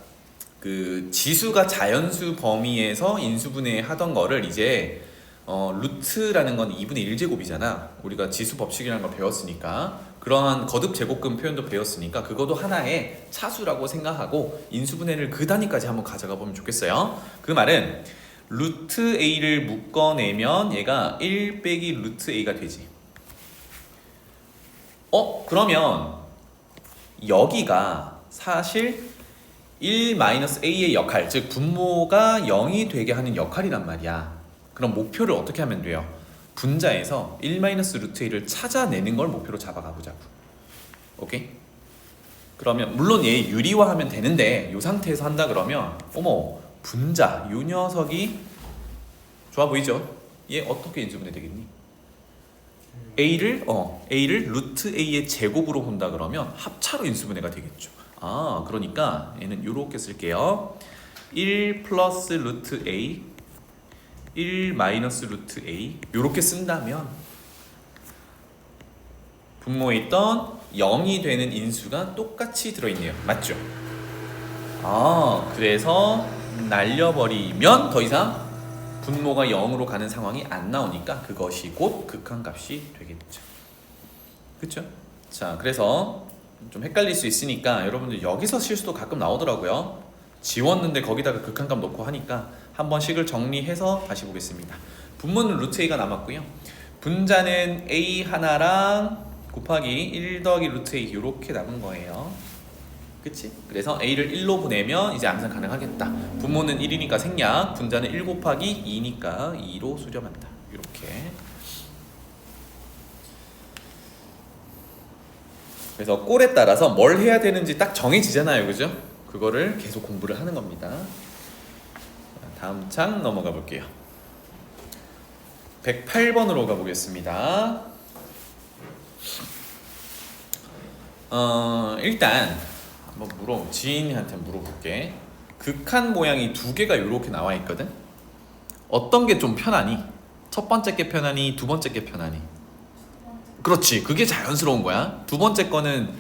그 지수가 자연수 범위에서 인수분해 하던 거를 이제 루트라는 건 2분의 1제곱이잖아. 우리가 지수 법칙이라는 걸 배웠으니까 그러한 거듭 제곱근 표현도 배웠으니까 그것도 하나의 차수라고 생각하고 인수분해를 그 단위까지 한번 가져가 보면 좋겠어요. 그 말은 루트 A를 묶어내면 얘가 1 빼기 루트 A가 되지. 그러면 여기가 사실 1-A의 역할, 즉 분모가 0이 되게 하는 역할이란 말이야. 그럼 목표를 어떻게 하면 돼요? 분자에서 1-루트 A를 찾아내는 걸 목표로 잡아가 보자고. 오케이? 그러면 물론 얘 유리화하면 되는데 이 상태에서 한다 그러면 어머 분자 요 녀석이 좋아 보이죠? 얘 어떻게 인수분해 되겠니? A를 루트 A의 제곱으로 본다 그러면 합차로 인수분해가 되겠죠. 그러니까 얘는 요렇게 쓸게요. 1 플러스 루트 A 1 마이너스 루트 A 요렇게 쓴다면 분모에 있던 0이 되는 인수가 똑같이 들어있네요. 맞죠? 그래서 날려버리면 더 이상 분모가 0으로 가는 상황이 안 나오니까 그것이 곧 극한값이 되겠죠. 그쵸? 자, 그래서 좀 헷갈릴 수 있으니까 여러분들 여기서 실수도 가끔 나오더라고요. 지웠는데 거기다가 극한값 넣고 하니까 한번 식을 정리해서 다시 보겠습니다. 분모는 루트 A가 남았고요. 분자는 A 하나랑 곱하기 1 더하기 루트 A 이렇게 남은 거예요. 그치? 그래서 A를 1로 보내면 이제 암산 가능하겠다. 분모는 1이니까 생략, 분자는 1 곱하기 2니까 2로 수렴한다. 이렇게. 그래서 꼴에 따라서 뭘 해야 되는지 딱 정해지잖아요. 그죠? 그거를 계속 공부를 하는 겁니다. 다음 창 넘어가 볼게요. 108번으로 가보겠습니다. 일단 한번 지인한테 물어볼게. 극한 모양이 두 개가 이렇게 나와 있거든. 어떤 게 좀 편하니? 첫 번째 게 편하니? 두 번째 게 편하니? 그렇지, 그게 자연스러운 거야. 두 번째 거는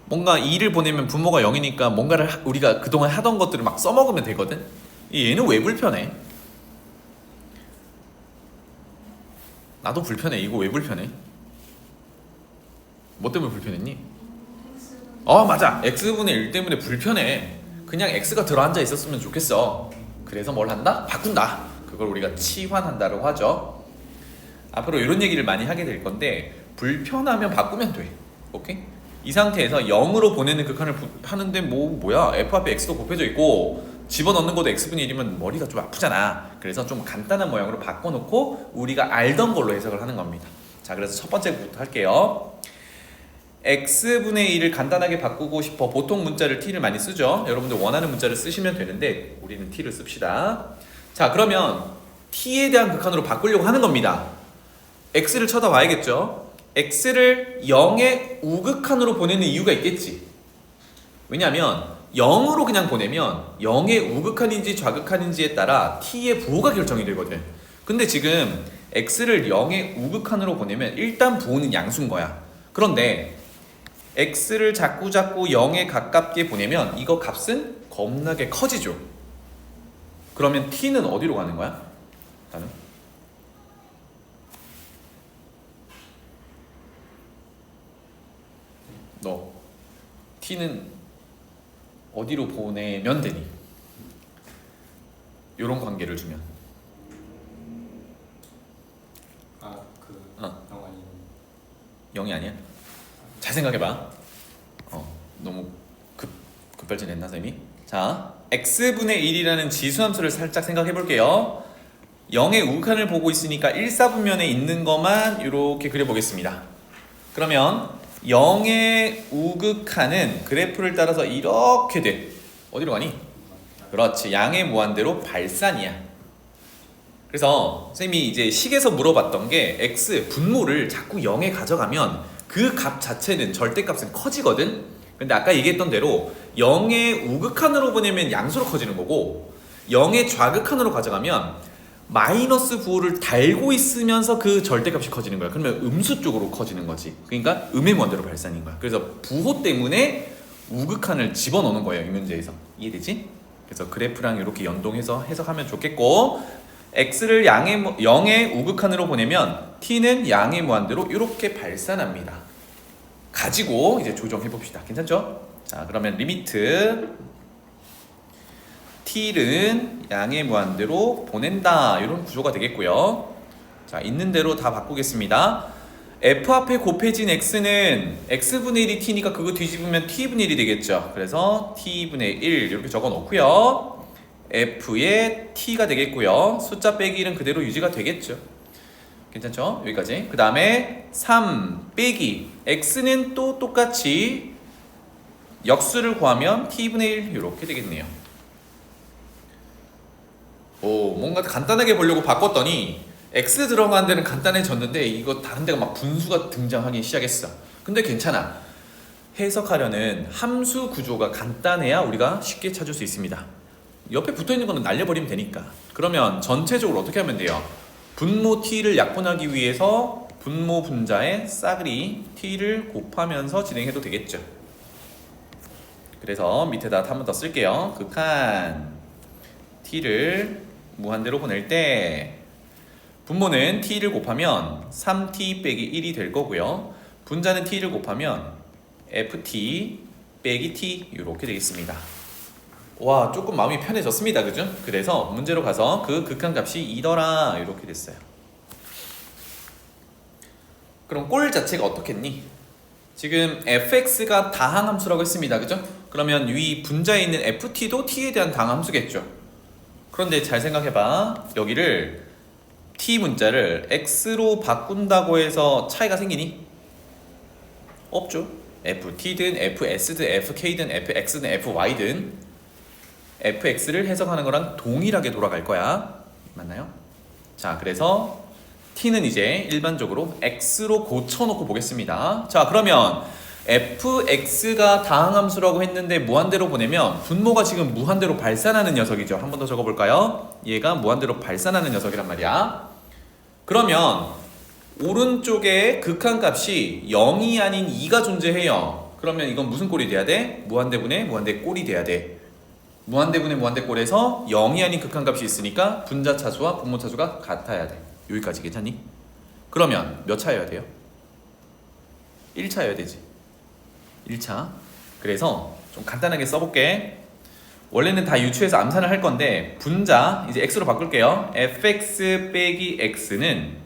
뭔가 2를 보내면 분모가 0이니까 뭔가를 우리가 그동안 하던 것들을 막 써먹으면 되거든. 얘는 왜 불편해? 나도 불편해. 이거 왜 불편해? 뭐 때문에 불편했니? 맞아, x분의 1 때문에 불편해. 그냥 x가 들어앉아 있었으면 좋겠어. 그래서 뭘 한다? 바꾼다. 그걸 우리가 치환한다고 하죠. 앞으로 이런 얘기를 많이 하게 될 건데 불편하면 바꾸면 돼. 오케이? 이 상태에서 0으로 보내는 극한을 하는데 뭐야 f 앞에 x도 곱해져 있고 집어넣는 것도 x분의 1이면 머리가 좀 아프잖아. 그래서 좀 간단한 모양으로 바꿔놓고 우리가 알던 걸로 해석을 하는 겁니다. 자, 그래서 첫 번째부터 할게요. x분의 1을 간단하게 바꾸고 싶어. 보통 문자를 t를 많이 쓰죠. 여러분들 원하는 문자를 쓰시면 되는데 우리는 t를 씁시다. 자, 그러면 t에 대한 극한으로 바꾸려고 하는 겁니다. x를 쳐다봐야겠죠. x를 0의 우극한으로 보내는 이유가 있겠지. 왜냐하면 0으로 그냥 보내면 0의 우극한인지 좌극한인지에 따라 t의 부호가 결정이 되거든. 근데 지금 x를 0의 우극한으로 보내면 일단 부호는 양수인 거야. 그런데 x를 자꾸 0에 가깝게 보내면 이거 값은 겁나게 커지죠. 그러면 t는 어디로 가는 거야? 나는 너 t는 어디로 보내면 되니? 요런 관계를 주면 영이 아니야? 잘 생각해봐. 너무 급발진했나 쌤이? 자, x분의 1이라는 지수함수를 살짝 생각해볼게요. 0의 우극한을 보고 있으니까 1사분면에 있는 것만 이렇게 그려보겠습니다. 그러면 0의 우극한은 그래프를 따라서 이렇게 돼. 어디로 가니? 그렇지, 양의 무한대로 발산이야. 그래서 쌤이 이제 식에서 물어봤던 게 x 분모를 자꾸 0에 가져가면 그 값 자체는 절대값은 커지거든. 근데 아까 얘기했던 대로 0의 우극한으로 보내면 양수로 커지는 거고 0의 좌극한으로 가져가면 마이너스 부호를 달고 있으면서 그 절대값이 커지는 거야. 그러면 음수 쪽으로 커지는 거지. 그러니까 음의 무한대로 발산인 거야. 그래서 부호 때문에 우극한을 집어넣는 거예요, 이 문제에서. 이해되지? 그래서 그래프랑 이렇게 연동해서 해석하면 좋겠고, x를 0의 우극한으로 보내면 t는 양의 무한대로 이렇게 발산합니다. 가지고 이제 조정해 봅시다. 괜찮죠? 자, 그러면 리미트 t는 양의 무한대로 보낸다, 이런 구조가 되겠고요. 자, 있는 대로 다 바꾸겠습니다. f 앞에 곱해진 x는 x분의 1이 t니까 그거 뒤집으면 t분의 1이 되겠죠. 그래서 t분의 1 이렇게 적어 놓고요. f의 t가 되겠고요. 숫자 빼기 1은 그대로 유지가 되겠죠. 괜찮죠? 여기까지. 그 다음에 3 빼기 x는 또 똑같이 역수를 구하면 t분의 1 이렇게 되겠네요. 뭔가 간단하게 보려고 바꿨더니 x 들어간 데는 간단해졌는데 이거 다른 데가 막 분수가 등장하기 시작했어. 근데 괜찮아. 해석하려는 함수 구조가 간단해야 우리가 쉽게 찾을 수 있습니다. 옆에 붙어있는 거는 날려버리면 되니까. 그러면 전체적으로 어떻게 하면 돼요? 분모 t를 약분하기 위해서 분모 분자에 싸그리 t를 곱하면서 진행해도 되겠죠. 그래서 밑에다 한 번 더 쓸게요. 극한 t를 무한대로 보낼 때 분모는 t를 곱하면 3t 빼기 1이 될 거고요. 분자는 t를 곱하면 ft 빼기 t 이렇게 되겠습니다. 와, 조금 마음이 편해졌습니다. 그죠? 그래서 문제로 가서 그 극한값이 2더라 이렇게 됐어요. 그럼 꼴 자체가 어떻겠니? 지금 fx가 다항함수라고 했습니다. 그죠? 그러면 위 분자에 있는 ft도 t에 대한 다항함수겠죠. 그런데 잘 생각해봐. 여기를 t 문자를 x로 바꾼다고 해서 차이가 생기니? 없죠. ft든 fs든 fk든 fx든 fy든 fx를 해석하는 거랑 동일하게 돌아갈 거야. 맞나요? 자, 그래서 t는 이제 일반적으로 x로 고쳐놓고 보겠습니다. 자, 그러면 fx가 다항함수라고 했는데 무한대로 보내면 분모가 지금 무한대로 발산하는 녀석이죠. 한 번 더 적어볼까요? 얘가 무한대로 발산하는 녀석이란 말이야. 그러면 오른쪽에 극한값이 0이 아닌 2가 존재해요. 그러면 이건 무슨 꼴이 돼야 돼? 무한대분의 무한대 꼴이 돼야 돼. 무한대분의 무한대 꼴에서 0이 아닌 극한값이 있으니까 분자 차수와 분모 차수가 같아야 돼. 여기까지 괜찮니? 그러면 몇 차여야 돼요? 1차여야 되지. 1차. 그래서 좀 간단하게 써볼게. 원래는 다 유추해서 암산을 할 건데 분자 이제 x로 바꿀게요. fx 빼기 x는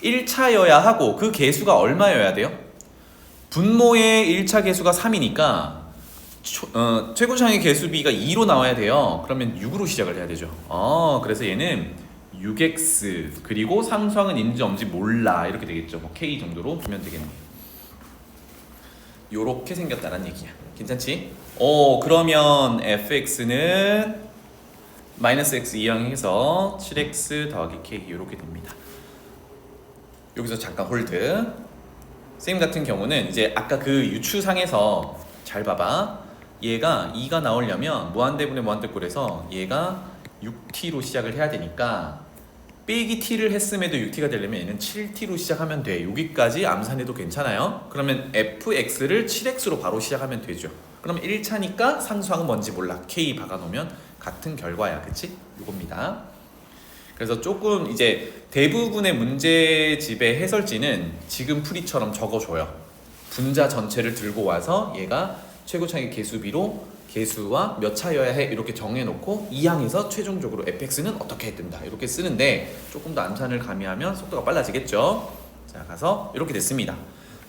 1차여야 하고 그 개수가 얼마여야 돼요? 분모의 1차 개수가 3이니까 최고차항의 개수비가 2로 나와야 돼요. 그러면 6으로 시작을 해야 되죠. 그래서 얘는 6x 그리고 상수항은 있는지 없는지 몰라 이렇게 되겠죠. 뭐 k 정도로 두면 되겠네요. 요렇게 생겼다는 얘기야. 괜찮지? 그러면 fx는 마이너스 x 이항해서 7x 더하기 k 이렇게 됩니다. 여기서 잠깐 홀드. 쌤 같은 경우는 이제 아까 그 유추상에서 잘 봐봐. 얘가 2가 나오려면 무한대분의 무한대꼴에서 얘가 6t로 시작을 해야 되니까 빼기 t를 했음에도 6t가 되려면 얘는 7t로 시작하면 돼. 여기까지 암산해도 괜찮아요. 그러면 fx를 7x로 바로 시작하면 되죠. 그럼 1차니까 상수항은 뭔지 몰라. k 박아놓으면 같은 결과야. 그치? 이겁니다. 그래서 조금 이제 대부분의 문제집의 해설지는 지금 풀이처럼 적어줘요. 분자 전체를 들고 와서 얘가 최고차의 개수비로 개수와 몇 차여야 해 이렇게 정해놓고 이항에서 최종적으로 fx는 어떻게 뜬다 이렇게 쓰는데 조금 더 암산을 가미하면 속도가 빨라지겠죠. 자, 가서 이렇게 됐습니다.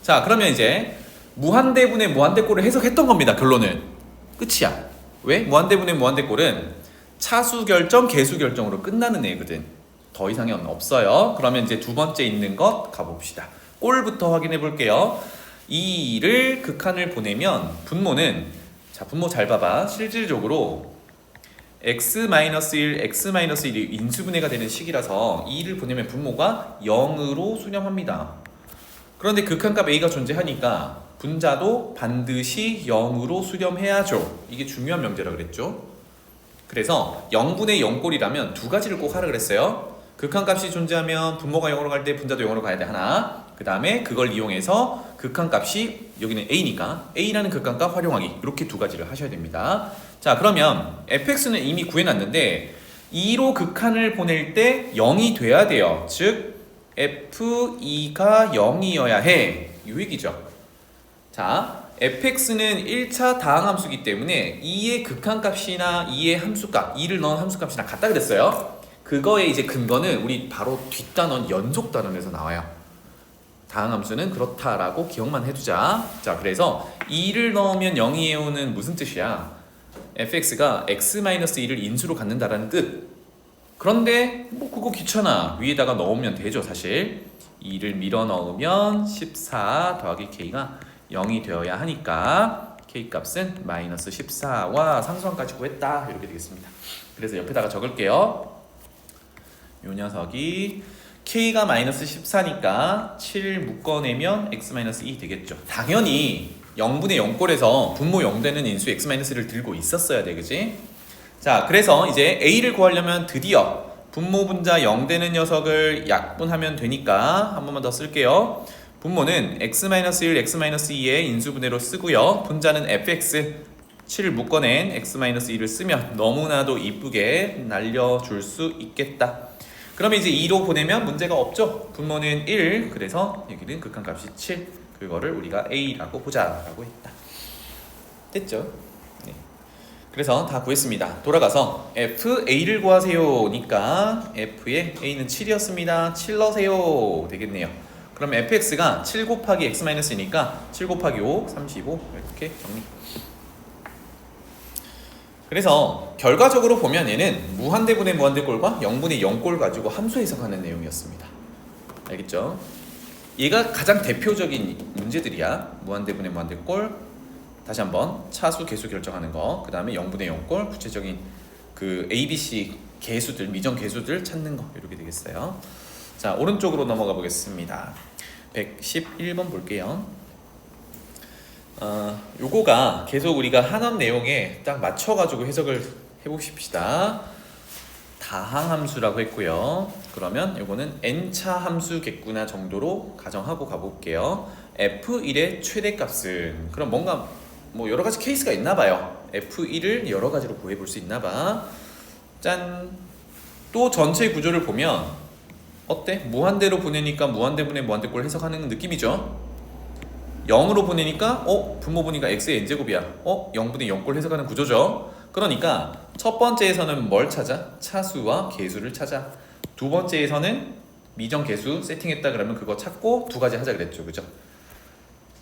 자, 그러면 이제 무한대분의 무한대꼴을 해석했던 겁니다. 결론은 끝이야. 왜? 무한대분의 무한대꼴은 차수 결정, 개수 결정으로 끝나는 애거든. 더 이상이 없어요. 그러면 이제 두 번째 있는 것 가봅시다. 꼴부터 확인해 볼게요. 2를 극한을 보내면 분모는, 자, 분모 잘 봐봐. 실질적으로 x-1, x-1이 인수분해가 되는 식이라서 2를 보내면 분모가 0으로 수렴합니다. 그런데 극한값 a가 존재하니까 분자도 반드시 0으로 수렴해야죠. 이게 중요한 명제라 그랬죠. 그래서 0분의 0꼴이라면 두 가지를 꼭 하라 그랬어요. 극한값이 존재하면 분모가 0으로 갈 때 분자도 0으로 가야 돼. 하나. 그 다음에 그걸 이용해서 극한값이 여기는 a니까 a라는 극한값 활용하기. 이렇게 두 가지를 하셔야 됩니다. 자, 그러면 fx는 이미 구해놨는데 2로 극한을 보낼 때 0이 돼야 돼요. 즉 f2가 0이어야 해. 이 얘기죠. 자, fx는 1차 다항함수이기 때문에 2의 극한값이나 2의 함수값, 2를 넣은 함수값이나 같다 그랬어요. 그거의 이제 근거는 우리 바로 뒷단원 연속단원에서 나와요. 다항함수는 그렇다라고 기억만 해두자. 자, 그래서 2를 넣으면 0이에요는 무슨 뜻이야? fx가 x-1을 인수로 갖는다라는 뜻. 그런데 뭐 그거 귀찮아. 위에다가 넣으면 되죠, 사실. 2를 밀어 넣으면 14 더하기 k가 0이 되어야 하니까 k값은 마이너스 14와 상수항까지 구했다. 이렇게 되겠습니다. 그래서 옆에다가 적을게요. 요 녀석이 k가 마이너스 14니까 7 묶어내면 x-2 되겠죠. 당연히 0분의 0꼴에서 분모 0 되는 인수 x-를 들고 있었어야 돼. 그지? 자, 그래서 이제 a를 구하려면 드디어 분모 분자 0 되는 녀석을 약분하면 되니까 한 번만 더 쓸게요. 분모는 x-1, x-2의 인수분해로 쓰고요. 분자는 fx, 7을 묶어낸 x-2를 쓰면 너무나도 이쁘게 날려줄 수 있겠다. 그러면 이제 2로 보내면 문제가 없죠. 분모는 1, 그래서 여기는 극한값이 7, 그거를 우리가 a라고 보자라고 했다. 됐죠? 네. 그래서 다 구했습니다. 돌아가서 fa를 구하세요니까 f의 a는 7이었습니다. 7 넣으세요 되겠네요. 그럼 fx가 7 곱하기 x-이니까 7 곱하기 5, 35 이렇게 정리. 그래서 결과적으로 보면 얘는 무한대분의 무한대꼴과 0분의 0꼴 가지고 함수 해석하는 내용이었습니다. 알겠죠? 얘가 가장 대표적인 문제들이야. 무한대분의 무한대꼴, 다시 한번 차수 개수 결정하는 거, 그 다음에 0분의 0꼴, 구체적인 그 ABC 개수들, 미정 개수들 찾는 거 이렇게 되겠어요. 자, 오른쪽으로 넘어가 보겠습니다. 111번 볼게요. 요거가 계속 우리가 하는 내용에 딱 맞춰가지고 해석을 해봅시다. 다항함수라고 했고요. 그러면 요거는 n차 함수겠구나 정도로 가정하고 가볼게요. f1의 최대값은, 그럼 뭔가 뭐 여러 가지 케이스가 있나 봐요. f1을 여러 가지로 구해볼 수 있나 봐. 짠. 또 전체 구조를 보면 어때? 무한대로 보내니까 무한대분의 무한대꼴 해석하는 느낌이죠. 0으로 보내니까 분모 보니까 x의 n제곱이야. 0분의 0꼴 해석하는 구조죠. 그러니까 첫 번째에서는 뭘 찾아? 차수와 개수를 찾아. 두 번째에서는 미정 개수 세팅했다 그러면 그거 찾고 두 가지 하자 그랬죠. 그죠?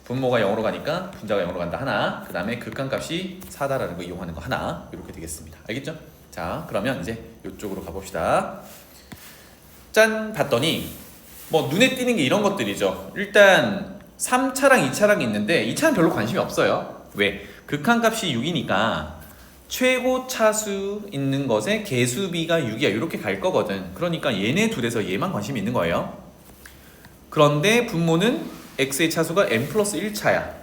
분모가 0으로 가니까 분자가 0으로 간다 하나, 그 다음에 극한값이 4다라는 거 이용하는 거 하나, 이렇게 되겠습니다. 알겠죠? 자, 그러면 이제 이쪽으로 가봅시다. 짠! 봤더니 뭐 눈에 띄는 게 이런 것들이죠. 일단 3차랑 2차랑 있는데 2차는 별로 관심이 없어요. 왜? 극한값이 6이니까 최고 차수 있는 것에 개수비가 6이야. 이렇게 갈 거거든. 그러니까 얘네 둘에서 얘만 관심이 있는 거예요. 그런데 분모는 x의 차수가 n 플러스 1차야.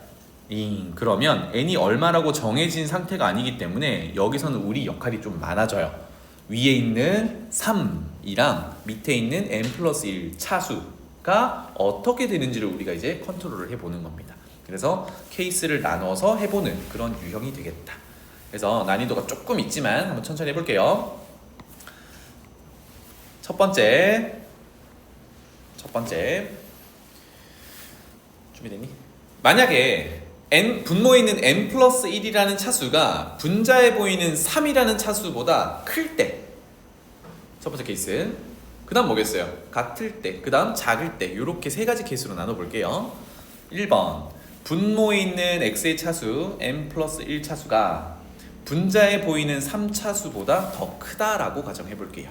그러면 n이 얼마라고 정해진 상태가 아니기 때문에 여기서는 우리 역할이 좀 많아져요. 위에 있는 3이랑 밑에 있는 n 플러스 1 차수가 어떻게 되는지를 우리가 이제 컨트롤을 해보는 겁니다. 그래서 케이스를 나눠서 해보는 그런 유형이 되겠다. 그래서 난이도가 조금 있지만 한번 천천히 해볼게요. 첫 번째 준비됐니? 만약에 분모에 있는 n 플러스 1이라는 차수가 분자에 보이는 3이라는 차수보다 클 때, 첫 번째 케이스. 그 다음 뭐겠어요? 같을 때, 그 다음 작을 때, 이렇게 세 가지 케이스로 나눠볼게요. 1번 분모에 있는 x의 차수 n 플러스 1 차수가 분자에 보이는 3차수보다 더 크다라고 가정해볼게요.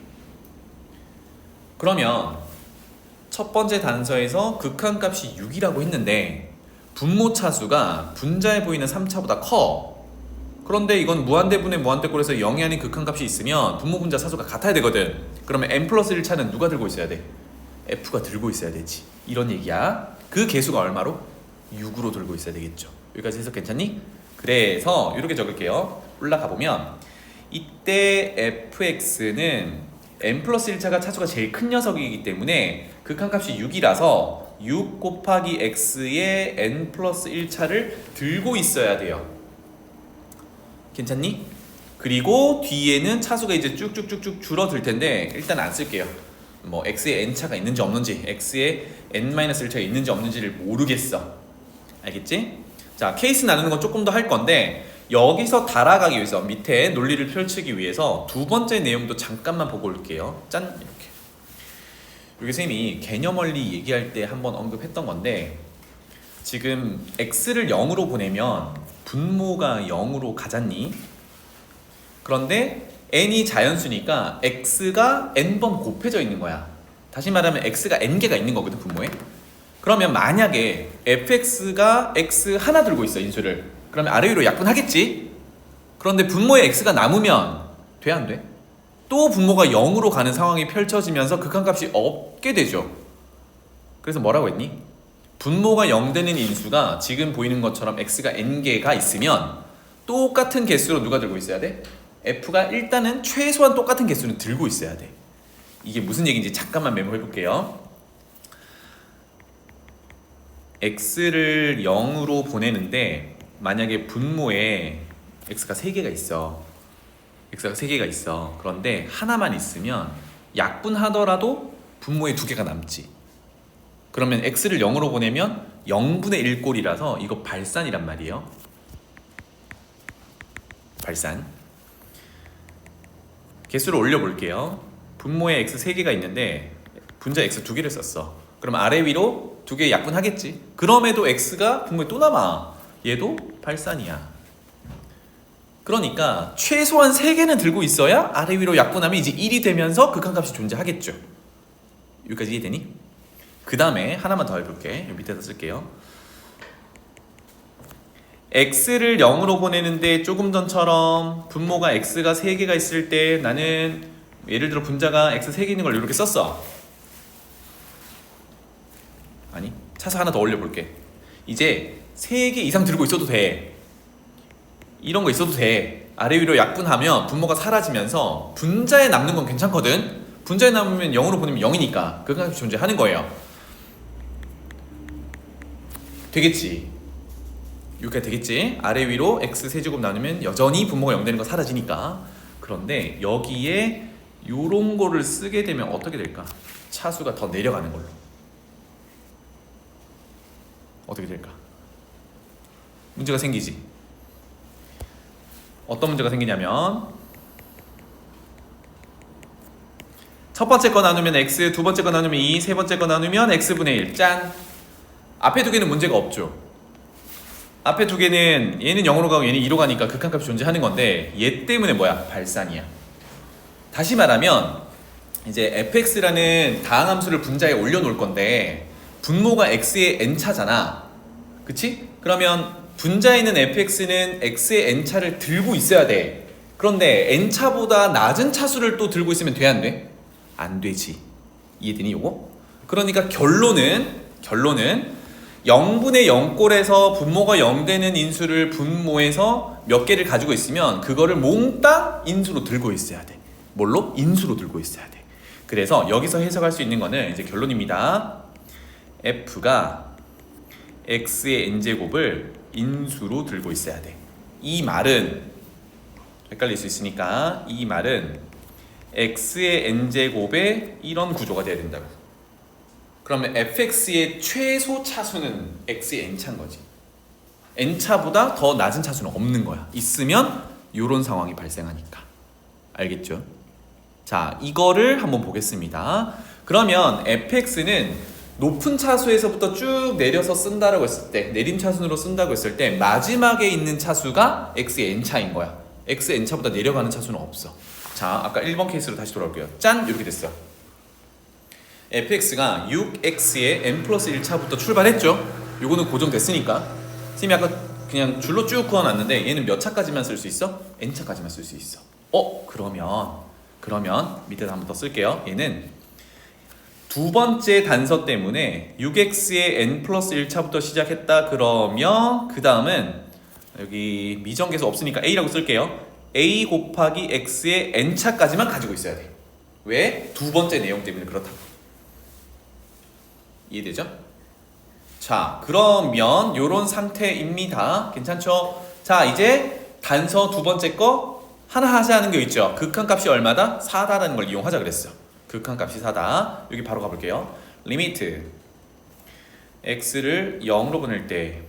그러면 첫 번째 단서에서 극한값이 6이라고 했는데 분모 차수가 분자에 보이는 3차보다 커. 그런데 이건 무한대분의 무한대꼴에서 0이 아닌 극한값이 있으면 분모 분자 차수가 같아야 되거든. 그러면 n 플러스 1차는 누가 들고 있어야 돼? f가 들고 있어야 되지. 이런 얘기야. 그 개수가 얼마로? 6으로 들고 있어야 되겠죠. 여기까지 해석 괜찮니? 그래서 이렇게 적을게요. 올라가 보면 이때 fx는 n 플러스 1차가 차수가 제일 큰 녀석이기 때문에 극한값이 6이라서 6 곱하기 x의 n 플러스 1차를 들고 있어야 돼요. 괜찮니? 그리고 뒤에는 차수가 이제 쭉쭉쭉쭉 줄어들 텐데 일단 안 쓸게요. 뭐 x의 n차가 있는지 없는지, x의 n-1차가 있는지 없는지를 모르겠어. 알겠지? 자, 케이스 나누는 건 조금 더 할 건데 여기서 달아가기 위해서 밑에 논리를 펼치기 위해서 두 번째 내용도 잠깐만 보고 올게요. 짠! 이렇게. 여기 쌤이 개념 원리 얘기할 때 한번 언급했던 건데 지금 x를 0으로 보내면 분모가 0으로 가잖니? 그런데 n이 자연수니까 x가 n번 곱해져 있는 거야. 다시 말하면 x가 n개가 있는 거거든, 분모에. 그러면 만약에 fx가 x 하나 들고 있어, 인수를. 그러면 아래 위로 약분하겠지? 그런데 분모에 x가 남으면 돼, 안 돼? 또 분모가 0으로 가는 상황이 펼쳐지면서 극한값이 없게 되죠. 그래서 뭐라고 했니? 분모가 0 되는 인수가 지금 보이는 것처럼 x가 n개가 있으면 똑같은 개수로 누가 들고 있어야 돼? f가 일단은 최소한 똑같은 개수는 들고 있어야 돼. 이게 무슨 얘기인지 잠깐만 메모해 볼게요. x를 0으로 보내는데 만약에 분모에 x가 3개가 있어. x가 3개가 있어. 그런데 하나만 있으면 약분하더라도 분모에 2개가 남지. 그러면 x를 0으로 보내면 0분의 1 꼴이라서 이거 발산이란 말이에요. 발산. 개수를 올려볼게요. 분모에 x 3개가 있는데 분자 x 2개를 썼어. 그럼 아래 위로 2개 약분하겠지. 그럼에도 x가 분모에 또 남아. 얘도 발산이야. 그러니까 최소한 3개는 들고 있어야 아래 위로 약분하면 이제 1이 되면서 극한값이 존재하겠죠. 여기까지 이해되니? 그 다음에 하나만 더 해볼게. 여기 밑에다 쓸게요. x를 0으로 보내는데 조금 전처럼 분모가 x가 3개가 있을 때 나는 예를 들어 분자가 x 3개 있는 걸 이렇게 썼어. 아니, 차수 하나 더 올려볼게. 이제 3개 이상 들고 있어도 돼. 이런 거 있어도 돼. 아래 위로 약분하면 분모가 사라지면서 분자에 남는 건 괜찮거든. 분자에 남으면 0으로 보내면 0이니까 극한값이 존재하는 거예요. 되겠지? 여기까지 되겠지? 아래 위로 x 세제곱 나누면 여전히 분모가 0 되는 거 사라지니까. 그런데 여기에 요런 거를 쓰게 되면 어떻게 될까? 차수가 더 내려가는 걸로. 어떻게 될까? 문제가 생기지. 어떤 문제가 생기냐면 첫 번째 거 나누면 x, 두 번째 거 나누면 2, 세 번째 거 나누면 x분의 1. 짠! 앞에 두 개는 문제가 없죠. 앞에 두 개는 얘는 0으로 가고 얘는 2로 가니까 극한값이 존재하는 건데 얘 때문에 뭐야? 발산이야. 다시 말하면 이제 fx라는 다항함수를 분자에 올려놓을 건데 분모가 x의 n차잖아. 그치? 그러면 분자에 있는 fx는 x의 n차를 들고 있어야 돼. 그런데 n차보다 낮은 차수를 또 들고 있으면 돼, 안 돼? 안 되지. 이해되니 요거? 그러니까 결론은 0분의 0꼴에서 분모가 0 되는 인수를 분모해서 몇 개를 가지고 있으면 그거를 몽땅 인수로 들고 있어야 돼. 뭘로? 인수로 들고 있어야 돼. 그래서 여기서 해석할 수 있는 거는 이제 결론입니다. f가 x의 n제곱을 인수로 들고 있어야 돼. 이 말은 헷갈릴 수 있으니까 이 말은 x의 n제곱의 이런 구조가 돼야 된다고. 그러면 fx의 최소 차수는 x의 n차인 거지. n차보다 더 낮은 차수는 없는 거야. 있으면 이런 상황이 발생하니까. 알겠죠? 자, 이거를 한번 보겠습니다. 그러면 fx는 높은 차수에서부터 쭉 내려서 쓴다라고 했을 때, 내림 차순으로 쓴다고 했을 때 마지막에 있는 차수가 x의 n차인 거야. x의 n차보다 내려가는 차수는 없어. 자, 아까 1번 케이스로 다시 돌아올게요. 짠! 이렇게 됐어. fx가 6x의 n 플러스 1차부터 출발했죠. 요거는 고정됐으니까 선생님이 아까 그냥 줄로 쭉 그어놨는데 얘는 몇 차까지만 쓸 수 있어? n차까지만 쓸 수 있어. 그러면 밑에다 한번 더 쓸게요. 얘는 두 번째 단서 때문에 6x의 n 플러스 1차부터 시작했다. 그러면 그 다음은 여기 미정계수 없으니까 a라고 쓸게요. a 곱하기 x의 n차까지만 가지고 있어야 돼. 왜? 두 번째 내용 때문에 그렇다고. 이해되죠? 자, 그러면 요런 상태입니다. 괜찮죠? 자, 이제 단서 두 번째 거 하나 하자는 게 있죠. 극한값이 얼마다? 4다라는 걸 이용하자 그랬어. 극한값이 4다. 여기 바로 가볼게요. 리미트 x를 0으로 보낼 때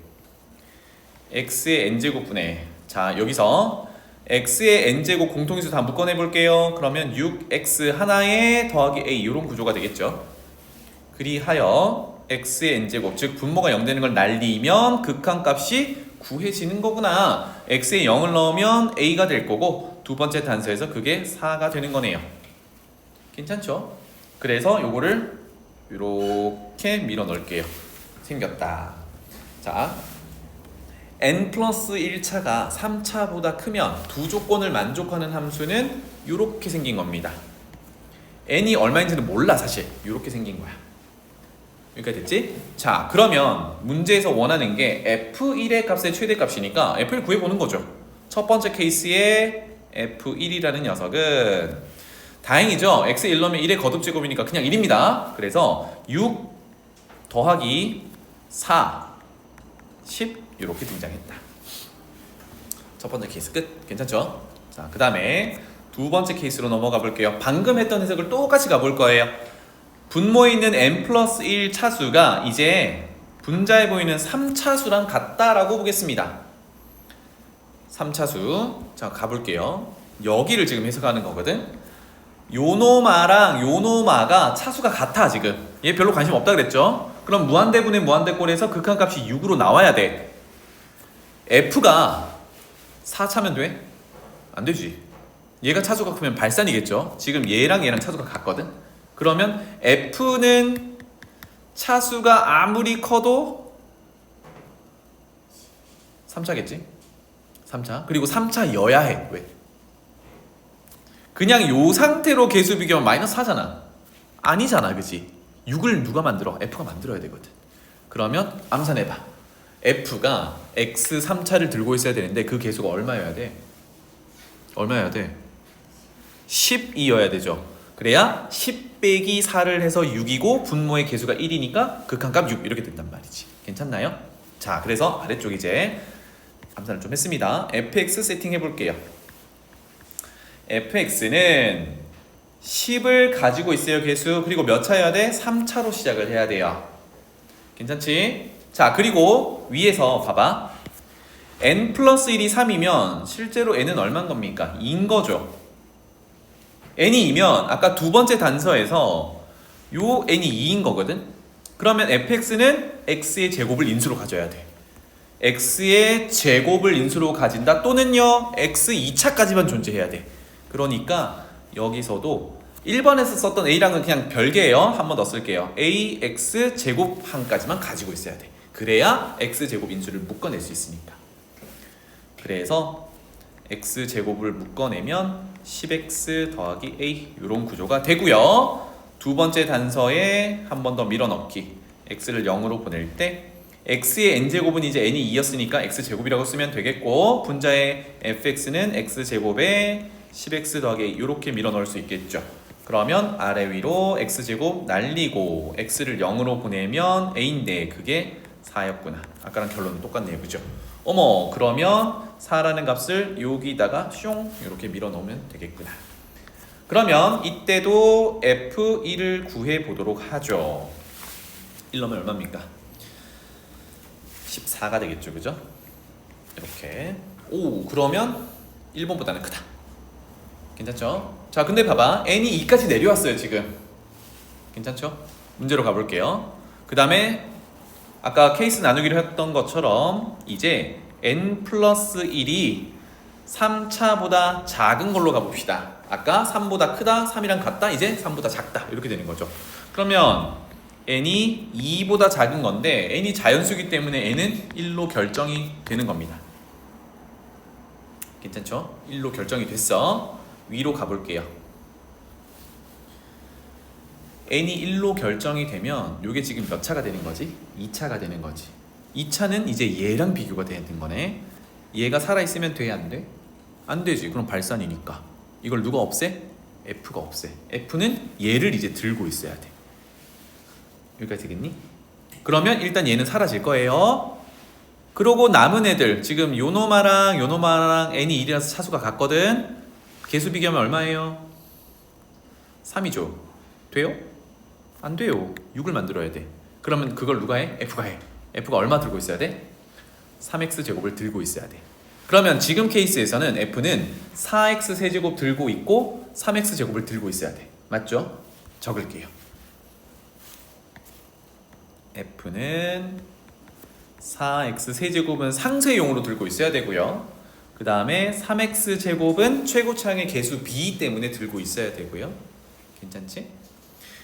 x의 n제곱분의, 자, 여기서 x의 n제곱 공통인수 다 묶어내 볼게요. 그러면 6x 하나에 더하기 a 이런 구조가 되겠죠. 그리하여 x의 n제곱, 즉 분모가 0 되는 걸 날리면 극한값이 구해지는 거구나. x에 0을 넣으면 a가 될 거고 두 번째 단서에서 그게 4가 되는 거네요. 괜찮죠? 그래서 요거를 이렇게 밀어 넣을게요. 생겼다. 자, n 플러스 1차가 3차보다 크면 두 조건을 만족하는 함수는 이렇게 생긴 겁니다. n이 얼마인지는 몰라 사실. 이렇게 생긴 거야. 여기까지 됐지? 자, 그러면 문제에서 원하는 게 f1의 값의 최대값이니까 f를 구해보는 거죠. 첫 번째 케이스의 f1이라는 녀석은 다행이죠. x 1 넣으면 1의 거듭제곱이니까 그냥 1입니다. 그래서 6 더하기 4 10 이렇게 등장했다. 첫 번째 케이스 끝. 괜찮죠? 자, 그 다음에 두 번째 케이스로 넘어가 볼게요. 방금 했던 해석을 똑같이 가볼 거예요. 분모에 있는 n 플러스 1 차수가 이제 분자에 보이는 3차수랑 같다라고 보겠습니다. 3차수. 자, 가볼게요. 여기를 지금 해석하는 거거든. 요노마랑 요노마가 차수가 같아 지금. 얘 별로 관심 없다 그랬죠? 그럼 무한대분의 무한대꼴에서 극한값이 6으로 나와야 돼. f가 4차면 돼? 안 되지. 얘가 차수가 크면 발산이겠죠? 지금 얘랑 차수가 같거든? 그러면 f는 차수가 아무리 커도 3차겠지? 3차. 그리고 3차여야 해. 왜? 그냥 요 상태로 계수 비교하면 마이너스 4잖아. 아니잖아, 그치? 6을 누가 만들어? f가 만들어야 되거든. 그러면 암산해봐. f가 x 3차를 들고 있어야 되는데 그 계수가 얼마여야 돼? 얼마여야 돼? 10이어야 되죠. 그래야 10 빼기 4를 해서 6이고 분모의 계수가 1이니까 극한값 6 이렇게 된단 말이지. 괜찮나요? 자, 그래서 아래쪽 이제 암산을 좀 했습니다. fx 세팅해 볼게요. fx는 10을 가지고 있어요, 계수. 그리고 몇 차여야 돼? 3차로 시작을 해야 돼요. 괜찮지? 자, 그리고 위에서 봐봐. n 플러스 1이 3이면 실제로 n은 얼마인 겁니까? 2인 거죠. n이 2면 아까 두 번째 단서에서 요 n이 2인 거거든? 그러면 fx는 x의 제곱을 인수로 가져야 돼. x의 제곱을 인수로 가진다 또는요 x 2차까지만 존재해야 돼. 그러니까 여기서도 1번에서 썼던 a랑은 그냥 별개예요. 한 번 더 쓸게요. ax 제곱항까지만 가지고 있어야 돼. 그래야 x제곱 인수를 묶어낼 수 있으니까. 그래서 x제곱을 묶어내면 10x 더하기 a 이런 구조가 되고요. 두 번째 단서에 한 번 더 밀어넣기. x를 0으로 보낼 때 x의 n제곱은 이제 n이 2였으니까 x제곱이라고 쓰면 되겠고, 분자의 fx는 x제곱에 10x 더하기 a 이렇게 밀어넣을 수 있겠죠. 그러면 아래 위로 x제곱 날리고 x를 0으로 보내면 a인데 그게 4였구나. 아까랑 결론은 똑같네요. 그죠? 어머, 그러면 4라는 값을 여기다가 슝 이렇게 밀어넣으면 되겠구나. 그러면 이때도 f1을 구해 보도록 하죠. 1 넣으면 얼마입니까? 14가 되겠죠. 그죠? 이렇게. 오, 그러면 1번보다는 크다. 괜찮죠? 자, 근데 봐봐. n이 2까지 내려왔어요. 지금. 괜찮죠? 문제로 가볼게요. 그 다음에 아까 케이스 나누기로 했던 것처럼 이제 n 플러스 1이 3차보다 작은 걸로 가봅시다. 아까 3보다 크다, 3이랑 같다, 이제 3보다 작다 이렇게 되는 거죠. 그러면 n이 2보다 작은 건데 n이 자연수기 때문에 n은 1로 결정이 되는 겁니다. 괜찮죠? 1로 결정이 됐어. 위로 가볼게요. n이 1로 결정이 되면 이게 지금 몇 차가 되는 거지? 2차가 되는 거지. 2차는 이제 얘랑 비교가 되는 거네. 얘가 살아있으면 돼? 안 돼? 안 되지. 그럼 발산이니까. 이걸 누가 없애? f가 없애. f는 얘를 이제 들고 있어야 돼. 여기까지 되겠니? 그러면 일단 얘는 사라질 거예요. 그러고 남은 애들 지금 요노마랑 n이 1이라서 차수가 같거든. 개수 비교하면 얼마예요? 3이죠. 돼요? 안 돼요. 6을 만들어야 돼. 그러면 그걸 누가 해? f가 해. f가 얼마 들고 있어야 돼? 3x 제곱을 들고 있어야 돼. 그러면 지금 케이스에서는 f는 4x 세제곱 들고 있고 3x 제곱을 들고 있어야 돼. 맞죠? 적을게요. f는 4x 세제곱은 상쇄용으로 들고 있어야 되고요. 그 다음에 3x 제곱은 최고차항의 개수 b 때문에 들고 있어야 되고요. 괜찮지?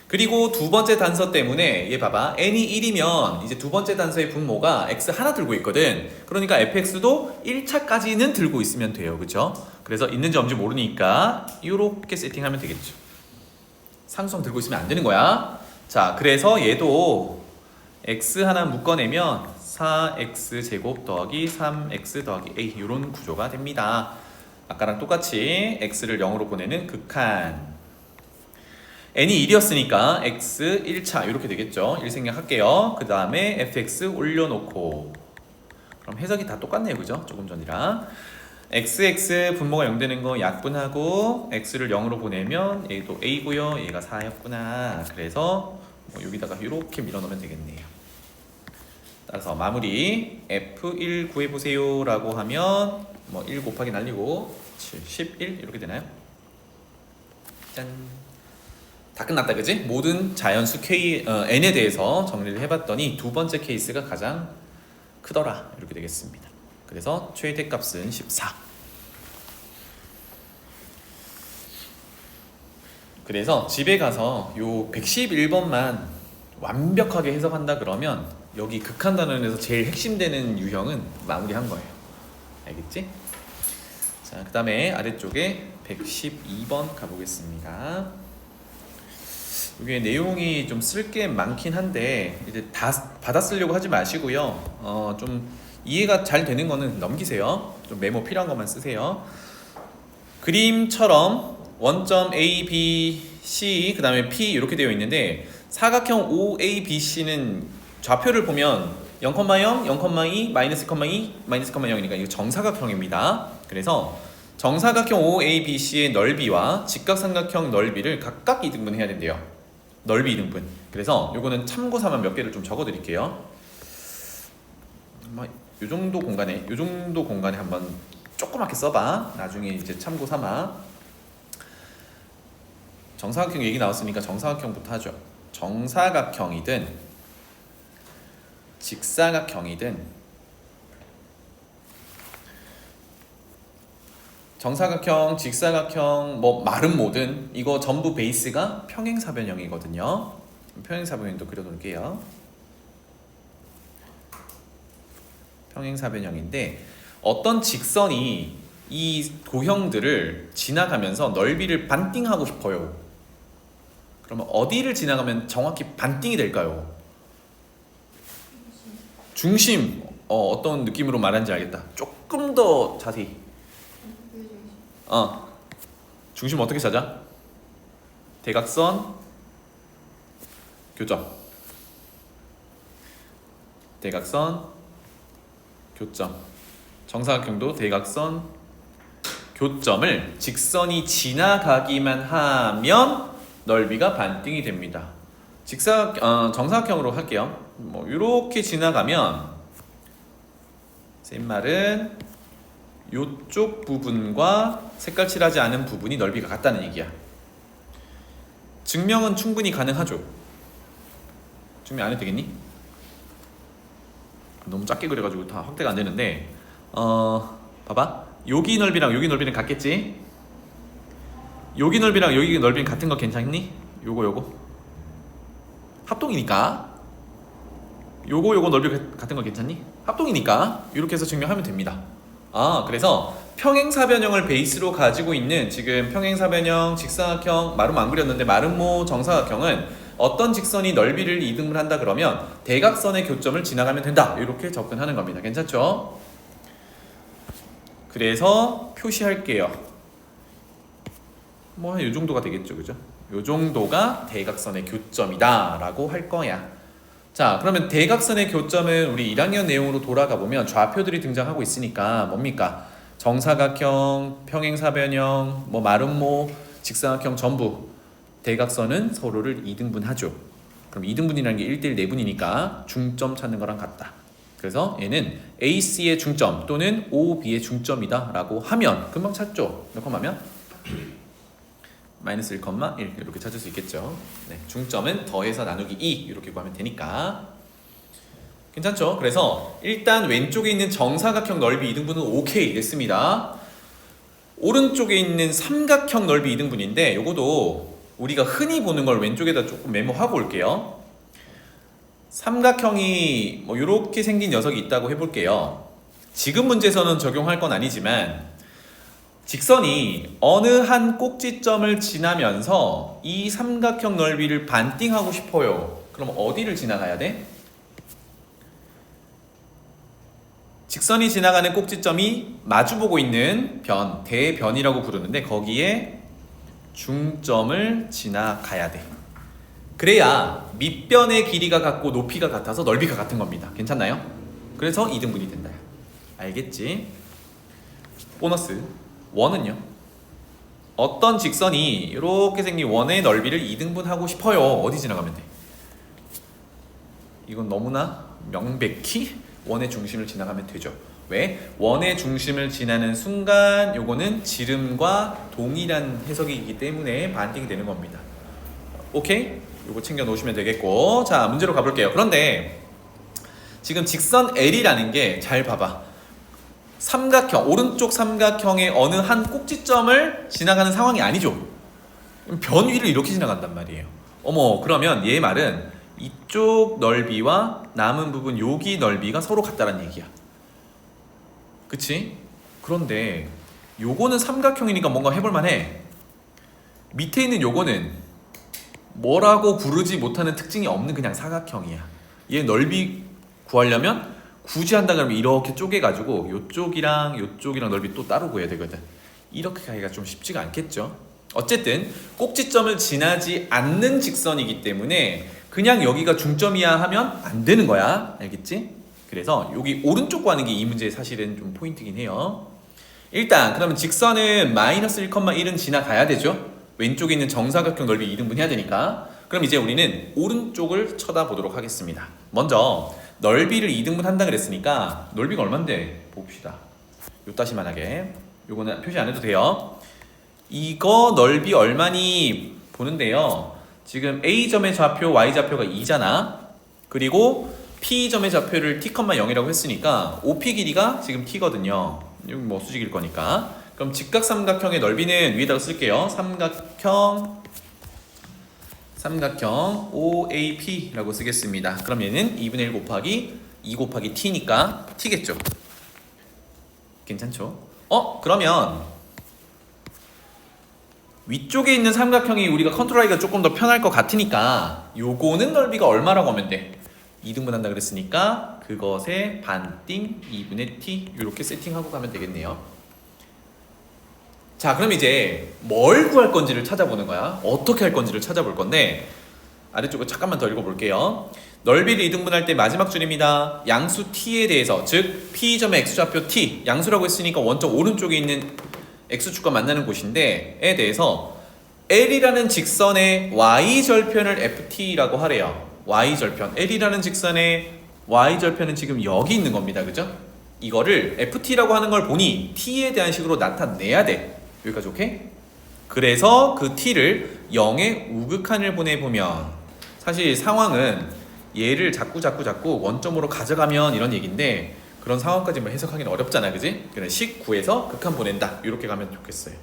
그리고 두 번째 단서 때문에 얘 봐봐. n이 1이면 이제 두 번째 단서의 분모가 x 하나 들고 있거든. 그러니까 fx도 1차까지는 들고 있으면 돼요. 그쵸? 그래서 있는지 없는지 모르니까 이렇게 세팅하면 되겠죠. 상수성 들고 있으면 안 되는 거야. 자, 그래서 얘도 x 하나 묶어내면 4x 제곱 더하기 3x 더하기 a 이런 구조가 됩니다. 아까랑 똑같이 x를 0으로 보내는 극한. n이 1이었으니까 x 1차 이렇게 되겠죠. 1 생략할게요. 그 다음에 fx 올려놓고, 그럼 해석이 다 똑같네요. 그죠? 조금 전이랑 xx 분모가 0 되는 거 약분하고 x를 0으로 보내면 얘도 a고요. 얘가 4였구나. 그래서 뭐 여기다가 이렇게 밀어넣으면 되겠네요. 따라서 마무리 f1 구해보세요 라고 하면 뭐 1 곱하기 날리고 7, 11 이렇게 되나요? 짠! 다 끝났다. 그지? 모든 자연수 n에 대해서 정리를 해봤더니 두 번째 케이스가 가장 크더라 이렇게 되겠습니다. 그래서 최대값은 14. 그래서 집에 가서 요 111번만 완벽하게 해석한다 그러면 여기 극한 단원에서 제일 핵심되는 유형은 마무리한 거예요. 알겠지? 자, 그 다음에 아래쪽에 112번 가보겠습니다. 이게 내용이 좀 쓸 게 많긴 한데 이제 다 받아 쓰려고 하지 마시고요. 좀 이해가 잘 되는 거는 넘기세요. 좀 메모 필요한 것만 쓰세요. 그림처럼 원점 A, B, C 그 다음에 P 이렇게 되어 있는데 사각형 OABC는 좌표를 보면 0,0, 0,2, 마이너스 0,2, 마이너스 0,0이니까 이거 정사각형입니다. 그래서 정사각형 OABC의 넓이와 직각삼각형 넓이를 각각 2등분 해야 된대요. 넓이 2등분. 그래서 요거는 참고사만 몇 개를 좀 적어 드릴게요. 요 정도 공간에 한번 조그맣게 써봐. 나중에 이제 참고 삼아. 정사각형 얘기 나왔으니까 정사각형부터 하죠. 정사각형이든 직사각형이든 정사각형, 직사각형, 뭐 말은 뭐든 이거 전부 베이스가 평행사변형이거든요. 평행사변형도 그려놓을게요. 평행사변형인데 어떤 직선이 이 도형들을 지나가면서 넓이를 반띵하고 싶어요. 그러면 어디를 지나가면 정확히 반띵이 될까요? 중심. 어떤 느낌으로 말하는지 알겠다. 조금 더 자세히. 중심 어떻게 찾아? 대각선 교점. 대각선 교점. 정사각형도 대각선 교점을 직선이 지나가기만 하면 넓이가 반띵이 됩니다. 정사각형으로 할게요. 뭐 이렇게 지나가면 쌤 말은 이쪽 부분과 색깔 칠하지 않은 부분이 넓이가 같다는 얘기야. 증명은 충분히 가능하죠. 증명 안 해도 되겠니? 너무 작게 그려가지고 다 확대가 안 되는데 봐봐. 여기 넓이랑 여기 넓이는 같겠지? 여기 넓이랑 여기 넓이는 같은 거 괜찮니? 요거 합동이니까 요거 넓이 같은 거 괜찮니? 합동이니까 이렇게 해서 증명하면 됩니다. 그래서 평행사변형을 베이스로 가지고 있는 지금 평행사변형, 직사각형, 마름 안 그렸는데 마름모 정사각형은 어떤 직선이 넓이를 이등분 한다 그러면 대각선의 교점을 지나가면 된다. 이렇게 접근하는 겁니다. 괜찮죠? 그래서 표시할게요. 뭐 한 요 정도가 되겠죠, 그죠? 요 정도가 대각선의 교점이다 라고 할 거야. 자, 그러면 대각선의 교점은 우리 1학년 내용으로 돌아가 보면 좌표들이 등장하고 있으니까 뭡니까? 정사각형, 평행사변형, 뭐 마름모, 직사각형 전부 대각선은 서로를 이등분하죠. 그럼 이등분이라는 게 1대1 내분이니까 중점 찾는 거랑 같다. 그래서 얘는 AC의 중점 또는 OB의 중점이다 라고 하면 금방 찾죠. 몇 컴마면? 마이너스 1,1 이렇게 찾을 수 있겠죠. 네, 중점은 더해서 나누기 2 이렇게 구하면 되니까 괜찮죠? 그래서 일단 왼쪽에 있는 정사각형 넓이 이등분은 오케이 됐습니다. 오른쪽에 있는 삼각형 넓이 이등분인데 요거도 우리가 흔히 보는 걸 왼쪽에다 조금 메모하고 올게요. 삼각형이 뭐 이렇게 생긴 녀석이 있다고 해볼게요. 지금 문제에서는 적용할 건 아니지만 직선이 어느 한 꼭지점을 지나면서 이 삼각형 넓이를 반띵하고 싶어요. 그럼 어디를 지나가야 돼? 직선이 지나가는 꼭지점이 마주보고 있는 변, 대변이라고 부르는데 거기에 중점을 지나가야 돼. 그래야 밑변의 길이가 같고 높이가 같아서 넓이가 같은 겁니다. 괜찮나요? 그래서 이등분이 된다. 알겠지? 보너스 원은요? 어떤 직선이 이렇게 생긴 원의 넓이를 이등분하고 싶어요. 어디 지나가면 돼? 이건 너무나 명백히 원의 중심을 지나가면 되죠. 왜? 원의 중심을 지나는 순간 요거는 지름과 동일한 해석이기 때문에 반띵이 되는 겁니다. 오케이? 요거 챙겨 놓으시면 되겠고, 자 문제로 가볼게요. 그런데 지금 직선 L이라는 게 잘 봐봐. 삼각형, 오른쪽 삼각형의 어느 한 꼭지점을 지나가는 상황이 아니죠. 변 위를 이렇게 지나간단 말이에요. 어머, 그러면 얘 말은 이쪽 넓이와 남은 부분 여기 넓이가 서로 같다는 얘기야. 그치? 그런데 요거는 삼각형이니까 뭔가 해볼만 해. 밑에 있는 요거는 뭐라고 부르지 못하는 특징이 없는 그냥 사각형이야. 얘 넓이 구하려면 굳이 한다 그러면 이렇게 쪼개가지고 요쪽이랑 넓이 또 따로 구해야 되거든. 이렇게 가기가 좀 쉽지가 않겠죠. 어쨌든 꼭지점을 지나지 않는 직선이기 때문에 그냥 여기가 중점이야 하면 안 되는 거야. 알겠지? 그래서 여기 오른쪽 구하는 게 이 문제의 사실은 좀 포인트긴 해요. 일단 그러면 직선은 마이너스 1,1은 지나가야 되죠. 왼쪽에 있는 정사각형 넓이 이등분 해야 되니까. 그럼 이제 우리는 오른쪽을 쳐다보도록 하겠습니다. 먼저 넓이를 이등분 한다 그랬으니까 넓이가 얼만데 봅시다. 요따시만하게 요거는 표시 안 해도 돼요. 이거 넓이 얼마니 보는데요. 지금 A점의 좌표, Y좌표가 2잖아. 그리고 P점의 좌표를 T,0이라고 했으니까 OP 길이가 지금 T거든요. 여기 뭐 수직일 거니까. 그럼 직각삼각형의 넓이는 위에다가 쓸게요. 삼각형 OAP라고 쓰겠습니다. 그럼 얘는 2분의 1 곱하기 2 곱하기 t니까 t겠죠. 괜찮죠? 그러면 위쪽에 있는 삼각형이 우리가 컨트롤하기가 조금 더 편할 것 같으니까 요거는 넓이가 얼마라고 하면 돼? 2등분 한다 그랬으니까 그것의 반띵 2분의 t 이렇게 세팅하고 가면 되겠네요. 자, 그럼 이제 뭘 구할 건지를 찾아보는 거야. 어떻게 할 건지를 찾아볼 건데 아래쪽을 잠깐만 더 읽어볼게요. 넓이를 2등분할 때 마지막 줄입니다. 양수 t에 대해서, 즉 p점의 x좌표 t, 양수라고 했으니까 원점 오른쪽에 있는 x축과 만나는 곳인데 에 대해서 L이라는 직선의 y절편을 ft라고 하래요. y절편, L이라는 직선의 y절편은 지금 여기 있는 겁니다. 그죠? 이거를 ft라고 하는 걸 보니 t에 대한 식으로 나타내야 돼. 여기까지 오케이? 그래서 그 t를 0의 우극한을 보내보면, 사실 상황은 얘를 자꾸 원점으로 가져가면 이런 얘기인데 그런 상황까지 뭐 해석하기는 어렵잖아, 그지? 그래, 식 구해서 극한 보낸다 이렇게 가면 좋겠어요.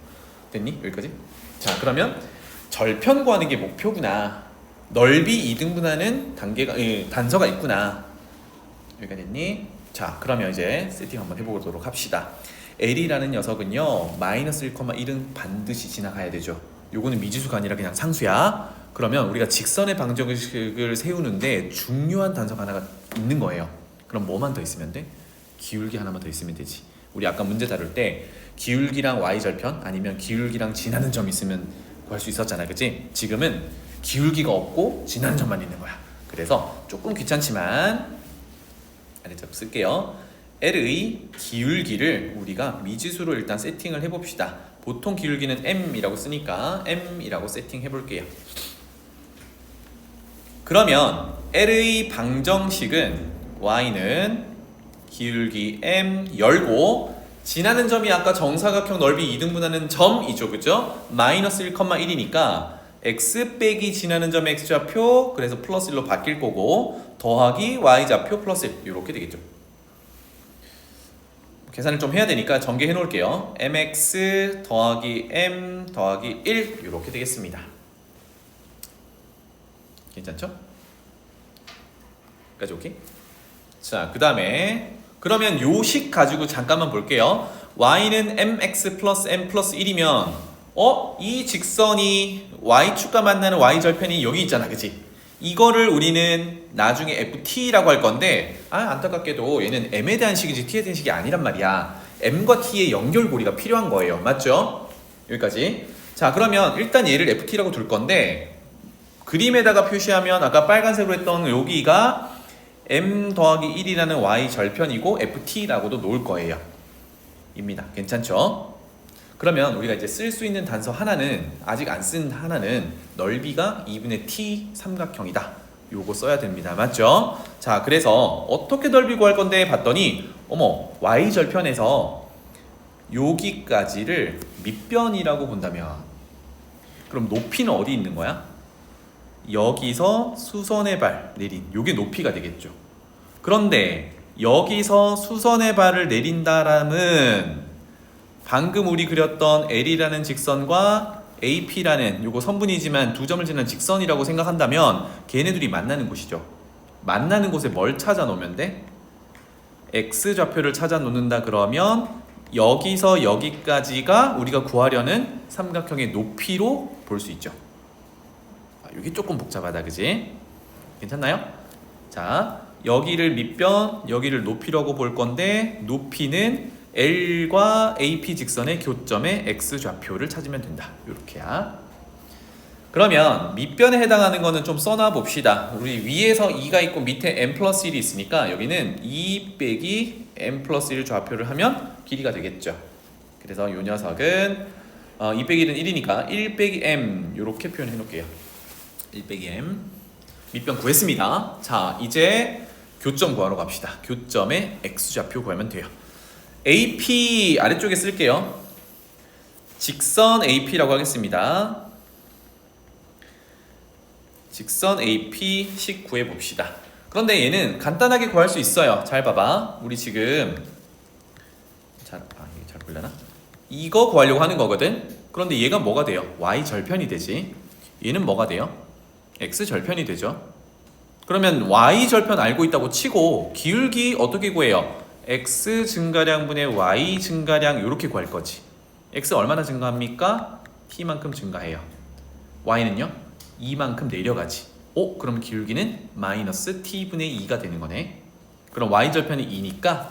됐니? 여기까지? 자, 그러면 절편 구하는 게 목표구나. 넓이 2등분하는 단서가 있구나. 여기까지 됐니? 자, 그러면 이제 세팅 한번 해보도록 합시다. L이라는 녀석은요 마이너스 1,1은 반드시 지나가야 되죠. 요거는 미지수가 아니라 그냥 상수야. 그러면 우리가 직선의 방정식을 세우는데 중요한 단서가 하나가 있는 거예요. 그럼 뭐만 더 있으면 돼? 기울기 하나만 더 있으면 되지. 우리 아까 문제 다룰 때 기울기랑 y절편 아니면 기울기랑 지나는 점 있으면 구할 수 있었잖아, 그치? 지금은 기울기가 없고 지나는 점만 있는 거야. 그래서 조금 귀찮지만 아래쪽 쓸게요. L의 기울기를 우리가 미지수로 일단 세팅을 해봅시다. 보통 기울기는 m이라고 쓰니까 m이라고 세팅해 볼게요. 그러면 L의 방정식은 y는 기울기 m 열고 지나는 점이 아까 정사각형 넓이 2등분하는 점이죠, 그죠? 마이너스 1,1이니까 x 빼기 지나는 점의 x좌표, 그래서 플러스 1로 바뀔 거고 더하기 y좌표 플러스 1 이렇게 되겠죠. 계산을 좀 해야 되니까 전개해 놓을게요. mx 더하기 m 더하기 1 이렇게 되겠습니다. 괜찮죠? 여기까지 오케이? 자, 그 다음에 그러면 요 식 가지고 잠깐만 볼게요. y는 mx 플러스 m 플러스 1이면 이 직선이 y축과 만나는 y절편이 여기 있잖아, 그치? 이거를 우리는 나중에 ft라고 할 건데 안타깝게도 얘는 m에 대한 식이지 t에 대한 식이 아니란 말이야. m과 t의 연결고리가 필요한 거예요. 맞죠? 여기까지. 자, 그러면 일단 얘를 ft라고 둘 건데 그림에다가 표시하면 아까 빨간색으로 했던 여기가 m 더하기 1이라는 y절편이고 ft라고도 놓을 거예요. 입니다. 괜찮죠? 그러면 우리가 이제 쓸 수 있는 단서 하나는, 아직 안 쓴 하나는 넓이가 2분의 t 삼각형이다. 요거 써야 됩니다. 맞죠? 자, 그래서 어떻게 넓이 구할 건데 봤더니 y절편에서 여기까지를 밑변이라고 본다면 그럼 높이는 어디 있는 거야? 여기서 수선의 발 내린 요게 높이가 되겠죠. 그런데 여기서 수선의 발을 내린다라면 방금 우리 그렸던 L이라는 직선과 AP라는 요거 선분이지만 두 점을 지난 직선이라고 생각한다면 걔네들이 만나는 곳이죠. 만나는 곳에 뭘 찾아 놓으면 돼? X좌표를 찾아 놓는다 그러면 여기서 여기까지가 우리가 구하려는 삼각형의 높이로 볼 수 있죠. 여기 조금 복잡하다, 그지? 괜찮나요? 자, 여기를 밑변, 여기를 높이라고 볼 건데 높이는 L과 AP 직선의 교점의 X좌표를 찾으면 된다. 이렇게야. 그러면 밑변에 해당하는 거는 좀 써놔 봅시다. 우리 위에서 2가 있고 밑에 m 플러스 1이 있으니까 여기는 2 빼기 m 플러스 1 좌표를 하면 길이가 되겠죠. 그래서 이 녀석은 2 빼기 1은 1이니까 1 빼기 m 이렇게 표현해 놓을게요. 1 빼기 m 밑변 구했습니다. 자, 이제 교점 구하러 갑시다. 교점의 X좌표 구하면 돼요. AP 아래쪽에 쓸게요. 직선 AP라고 하겠습니다. 직선 AP 식 구해봅시다. 그런데 얘는 간단하게 구할 수 있어요. 잘 봐봐. 우리 지금 잘 보려나? 이거 구하려고 하는 거거든. 그런데 얘가 뭐가 돼요? Y절편이 되지. 얘는 뭐가 돼요? X절편이 되죠. 그러면 y절편 알고 있다고 치고 기울기 어떻게 구해요? x 증가량분의 y 증가량 이렇게 구할 거지. x 얼마나 증가합니까? t만큼 증가해요. y는요? 2만큼 내려가지. 그럼 기울기는 마이너스 t분의 2가 되는 거네. 그럼 y절편이 2니까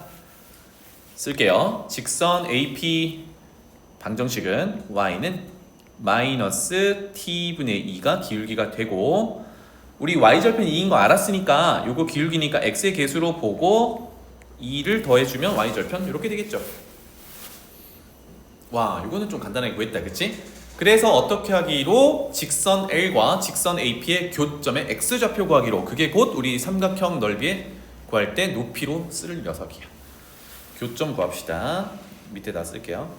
쓸게요. 직선 AP 방정식은 y는 마이너스 t분의 2가 기울기가 되고, 우리 y절편이 2인 거 알았으니까 요거 기울기니까 x의 개수로 보고 2를 더해주면 y절편 이렇게 되겠죠. 와, 이거는 좀 간단하게 구했다, 그치? 그래서 어떻게 하기로 직선 L과 직선 AP의 교점의 x좌표 구하기로, 그게 곧 우리 삼각형 넓이의 구할 때 높이로 쓸 녀석이야. 교점 구합시다. 밑에다 쓸게요.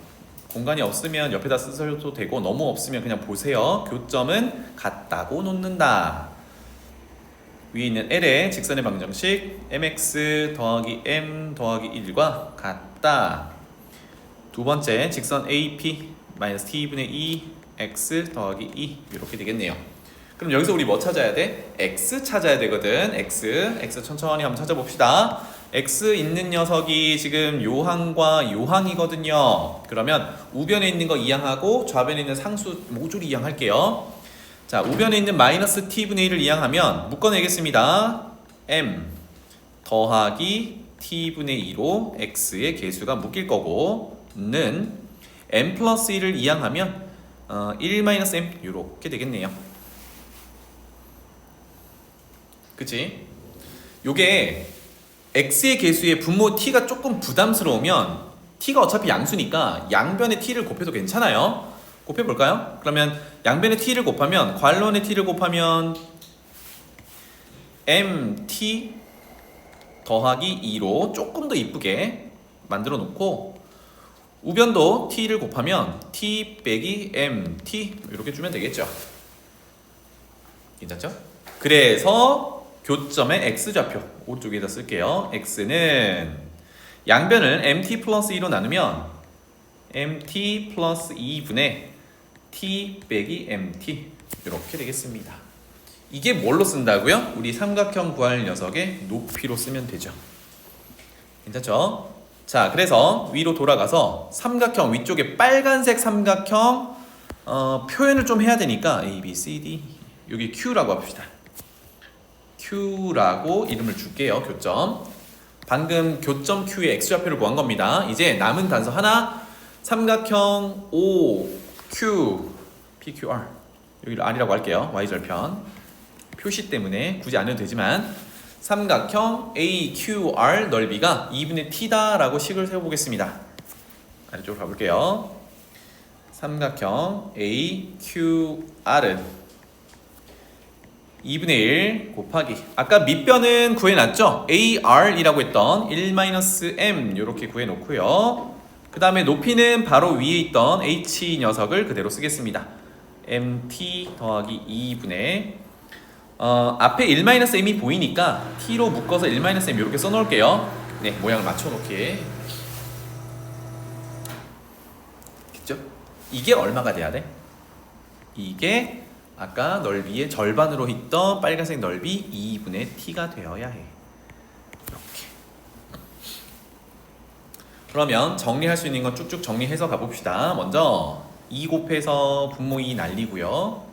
공간이 없으면 옆에다 쓰셔도 되고 너무 없으면 그냥 보세요. 교점은 같다고 놓는다. 위에 있는 L의 직선의 방정식 mx 더하기 m 더하기 1과 같다. 두 번째 직선 AP 마이너스 t분의 2 x 더하기 2 이렇게 되겠네요. 그럼 여기서 우리 뭐 찾아야 돼? x 찾아야 되거든. x 천천히 한번 찾아봅시다. x 있는 녀석이 지금 요항과 요항이거든요. 그러면 우변에 있는 거 이항하고 좌변에 있는 상수 모조리 이항할게요. 자, 우변에 있는 마이너스 t분의 1을 이항하면 묶어내겠습니다. m 더하기 t분의 2로 x의 개수가 묶일 거고, 는 m 플러스 1을 이항하면 1 마이너스 m 이렇게 되겠네요. 그치? 요게 x의 개수의 분모 t가 조금 부담스러우면, t가 어차피 양수니까 양변의 t를 곱해도 괜찮아요. 곱해볼까요? 그러면 양변의 t를 곱하면, 괄론의 t를 곱하면 mt 더하기 2로 조금 더 이쁘게 만들어 놓고, 우변도 t를 곱하면 t 빼기 mt 이렇게 주면 되겠죠. 괜찮죠? 그래서 교점의 x좌표 오쪽에다 쓸게요. x는 양변을 mt 플러스 2로 나누면 mt 플러스 2분의 t 빼기 mt 이렇게 되겠습니다. 이게 뭘로 쓴다고요? 우리 삼각형 구할 녀석의 높이로 쓰면 되죠. 괜찮죠? 자, 그래서 위로 돌아가서 삼각형 위쪽에 빨간색 삼각형 표현을 좀 해야 되니까 A, B, C, D 여기 Q라고 합시다. Q라고 이름을 줄게요. 교점. 방금 교점 Q의 x좌표를 구한 겁니다. 이제 남은 단서 하나, 삼각형 O, Q, PQR 여기를 R이라고 할게요. y절편 표시 때문에 굳이 안 해도 되지만, 삼각형 AQR 넓이가 2분의 t다 라고 식을 세워보겠습니다. 아래쪽으로 가볼게요. 삼각형 AQR은 2분의 1 곱하기, 아까 밑변은 구해놨죠? AR이라고 했던 1-m 이렇게 구해놓고요. 그 다음에 높이는 바로 위에 있던 H 녀석을 그대로 쓰겠습니다. MT 더하기 2분의 앞에 1-m이 보이니까 t로 묶어서 1-m 이렇게 써놓을게요. 네, 모양을 맞춰놓게. 됐죠? 이게 얼마가 돼야 돼? 이게 아까 넓이의 절반으로 있던 빨간색 넓이 2분의 t가 되어야 해. 이렇게. 그러면 정리할 수 있는 건 쭉쭉 정리해서 가봅시다. 먼저 2 곱해서 분모 2 날리고요.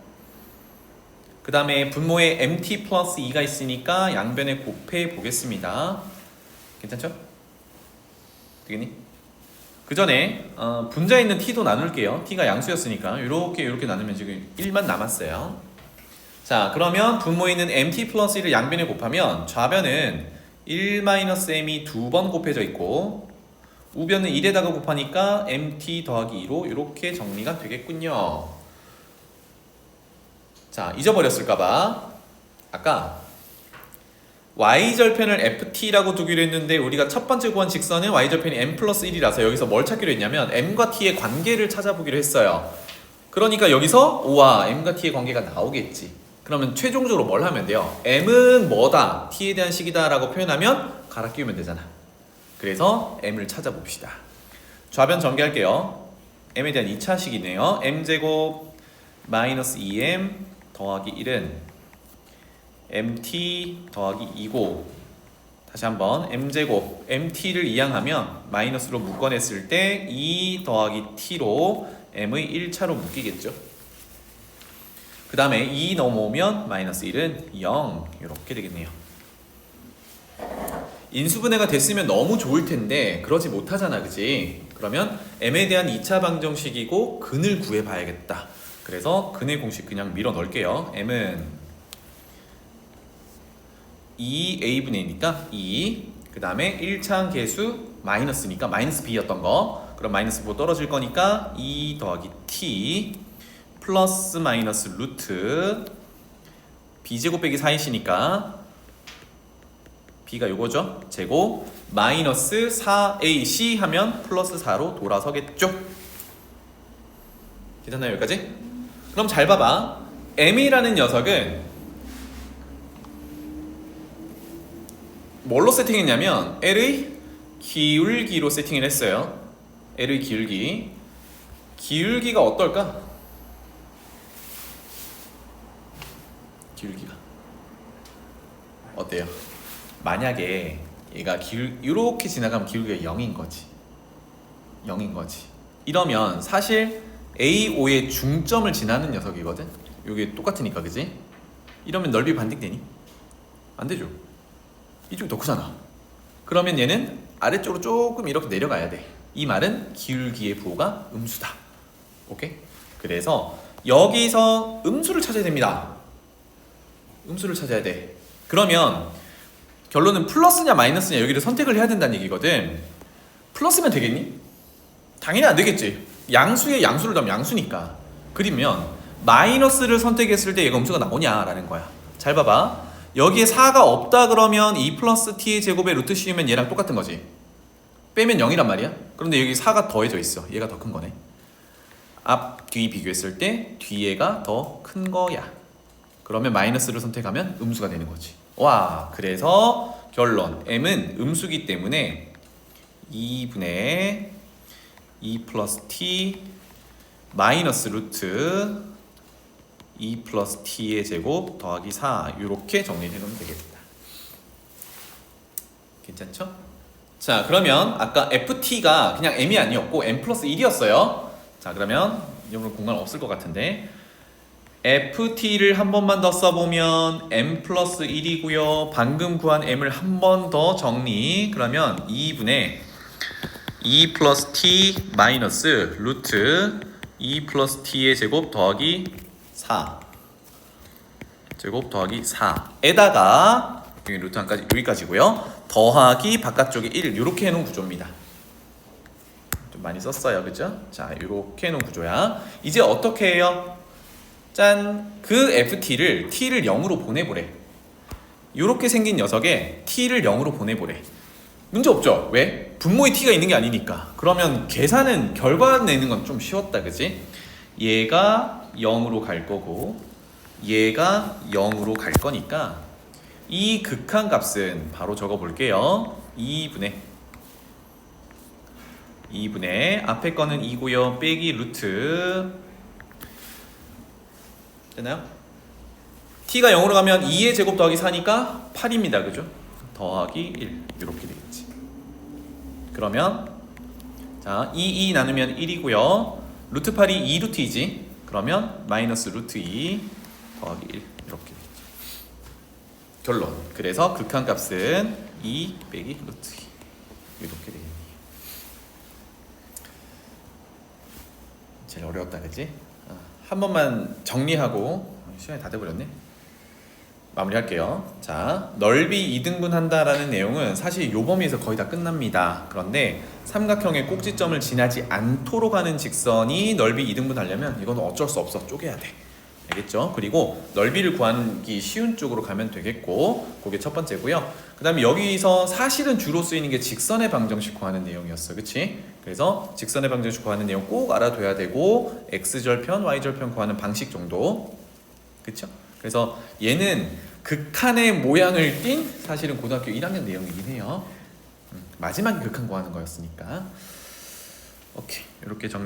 그 다음에 분모에 mt 플러스 2가 있으니까 양변에 곱해 보겠습니다. 괜찮죠? 되겠니? 그 전에 분자에 있는 t도 나눌게요. t가 양수였으니까 이렇게 나누면 지금 1만 남았어요. 자, 그러면 분모에 있는 mt 플러스 1을 양변에 곱하면 좌변은 1-m이 2번 곱해져 있고, 우변은 1에다가 곱하니까 mt 더하기 2로 이렇게 정리가 되겠군요. 자, 잊어버렸을까봐 아까 y절편을 ft라고 두기로 했는데, 우리가 첫 번째 구한 직선은 y절편이 m 플러스 1이라서 여기서 뭘 찾기로 했냐면 m과 t의 관계를 찾아보기로 했어요. 그러니까 여기서 우와, m과 t의 관계가 나오겠지. 그러면 최종적으로 뭘 하면 돼요? m은 뭐다? t에 대한 식이다 라고 표현하면 갈아 끼우면 되잖아. 그래서 m을 찾아봅시다. 좌변 전개할게요. m에 대한 2차식이네요. m제곱 마이너스 2m 더하기 1은 mt 더하기 2고 다시 한번 m제곱 mt를 이항하면 마이너스로 묶어냈을 때 2 더하기 t로 m의 1차로 묶이겠죠. 그 다음에 2 넘어오면 마이너스 1은 0 이렇게 되겠네요. 인수분해가 됐으면 너무 좋을 텐데 그러지 못하잖아, 그치? 그러면 m에 대한 2차 방정식이고 근을 구해봐야겠다. 그래서 근의 공식 그냥 밀어 넣을게요. m은 2a분의 1이니까 2, 그 다음에 1차항 계수 마이너스니까 마이너스 b였던 거, 그럼 마이너스 뭐 떨어질 거니까 2 더하기 t 플러스 마이너스 루트 b제곱 빼기 4이시니까 b가 요거죠. 제곱 마이너스 4ac 하면 플러스 4로 돌아서겠죠. 괜찮나요 여기까지? 그럼 잘 봐봐. m이라는 녀석은 뭘로 세팅했냐면 L의 기울기로 세팅을 했어요. L의 기울기가 어떨까? 기울기가 어때요? 만약에 얘가 이렇게 지나가면 기울기가 0인 거지. 이러면 사실 A5의 중점을 지나는 녀석이거든. 이게 똑같으니까, 그지? 이러면 넓이 반띵되니? 안 되죠. 이쪽이 더 크잖아. 그러면 얘는 아래쪽으로 조금 이렇게 내려가야 돼. 이 말은 기울기의 부호가 음수다. 오케이? 그래서 여기서 음수를 찾아야 됩니다. 음수를 찾아야 돼. 그러면 결론은 플러스냐 마이너스냐 여기를 선택을 해야 된다는 얘기거든. 플러스면 되겠니? 당연히 안 되겠지. 양수에 양수를 더하면 양수니까. 그러면 마이너스를 선택했을 때 얘가 음수가 나오냐라는 거야. 잘 봐봐. 여기에 4가 없다 그러면 2 플러스 t의 제곱에 루트 씌우면 얘랑 똑같은 거지. 빼면 0이란 말이야. 그런데 여기 4가 더해져 있어. 얘가 더 큰 거네. 앞, 뒤 비교했을 때 뒤에가 더 큰 거야. 그러면 마이너스를 선택하면 음수가 되는 거지. 와, 그래서 결론 m은 음수기 때문에 2분의 2 플러스 t 마이너스 루트 2 플러스 t의 제곱 더하기 4 이렇게 정리해 놓으면 되겠다. 괜찮죠? 자, 그러면 아까 ft가 그냥 m이 아니었고 m 플러스 1이었어요. 자, 그러면 이거는 공간 없을 것 같은데 ft를 한 번만 더 써보면 m 플러스 1이고요. 방금 구한 m을 한 번 더 정리. 그러면 2분의 2 플러스 t 마이너스 루트 2 플러스 t의 제곱 더하기 4 제곱 더하기 4에다가 여기 루트 한까지 여기까지고요. 더하기 바깥쪽에 1 이렇게 해놓은 구조입니다. 좀 많이 썼어요, 그죠? 자, 이렇게 해놓은 구조야. 이제 어떻게 해요? 짠! 그 ft를 t를 0으로 보내보래. 이렇게 생긴 녀석에 t를 0으로 보내보래. 문제 없죠? 왜? 분모에 t가 있는 게 아니니까. 그러면 계산은 결과 내는 건 좀 쉬웠다, 그지? 얘가 0으로 갈 거고 얘가 0으로 갈 거니까 이 극한값은 바로 적어 볼게요. 2분의 앞에 거는 2고요. 빼기 루트 됐나요? t가 0으로 가면 2의 제곱 더하기 4니까 8입니다. 그죠? 더하기 1 이렇게 되겠지. 그러면 자, 2 나누면 1이고요. 루트 8이 2루트이지. 그러면 마이너스 루트 2 더하기 1 이렇게 되겠죠. 결론. 그래서 극한값은 2 빼기 루트 2 이렇게 되겠네요. 제일 어려웠다, 그치? 한 번만 정리하고 시간이 다 돼버렸네. 마무리할게요. 자, 넓이 2등분 한다라는 내용은 사실 요 범위에서 거의 다 끝납니다. 그런데 삼각형의 꼭지점을 지나지 않도록 하는 직선이 넓이 2등분 하려면 이건 어쩔 수 없어. 쪼개야 돼. 알겠죠? 그리고 넓이를 구하기 쉬운 쪽으로 가면 되겠고, 그게 첫 번째고요. 그 다음에 여기서 사실은 주로 쓰이는 게 직선의 방정식 구하는 내용이었어. 그치? 그래서 직선의 방정식 구하는 내용 꼭 알아둬야 되고, x절편, y절편 구하는 방식 정도. 그쵸? 그래서 얘는 극한의 모양을 띈 사실은 고등학교 1학년 내용이긴 해요. 마지막에 극한 구하는 거였으니까. 오케이, 이렇게 정리.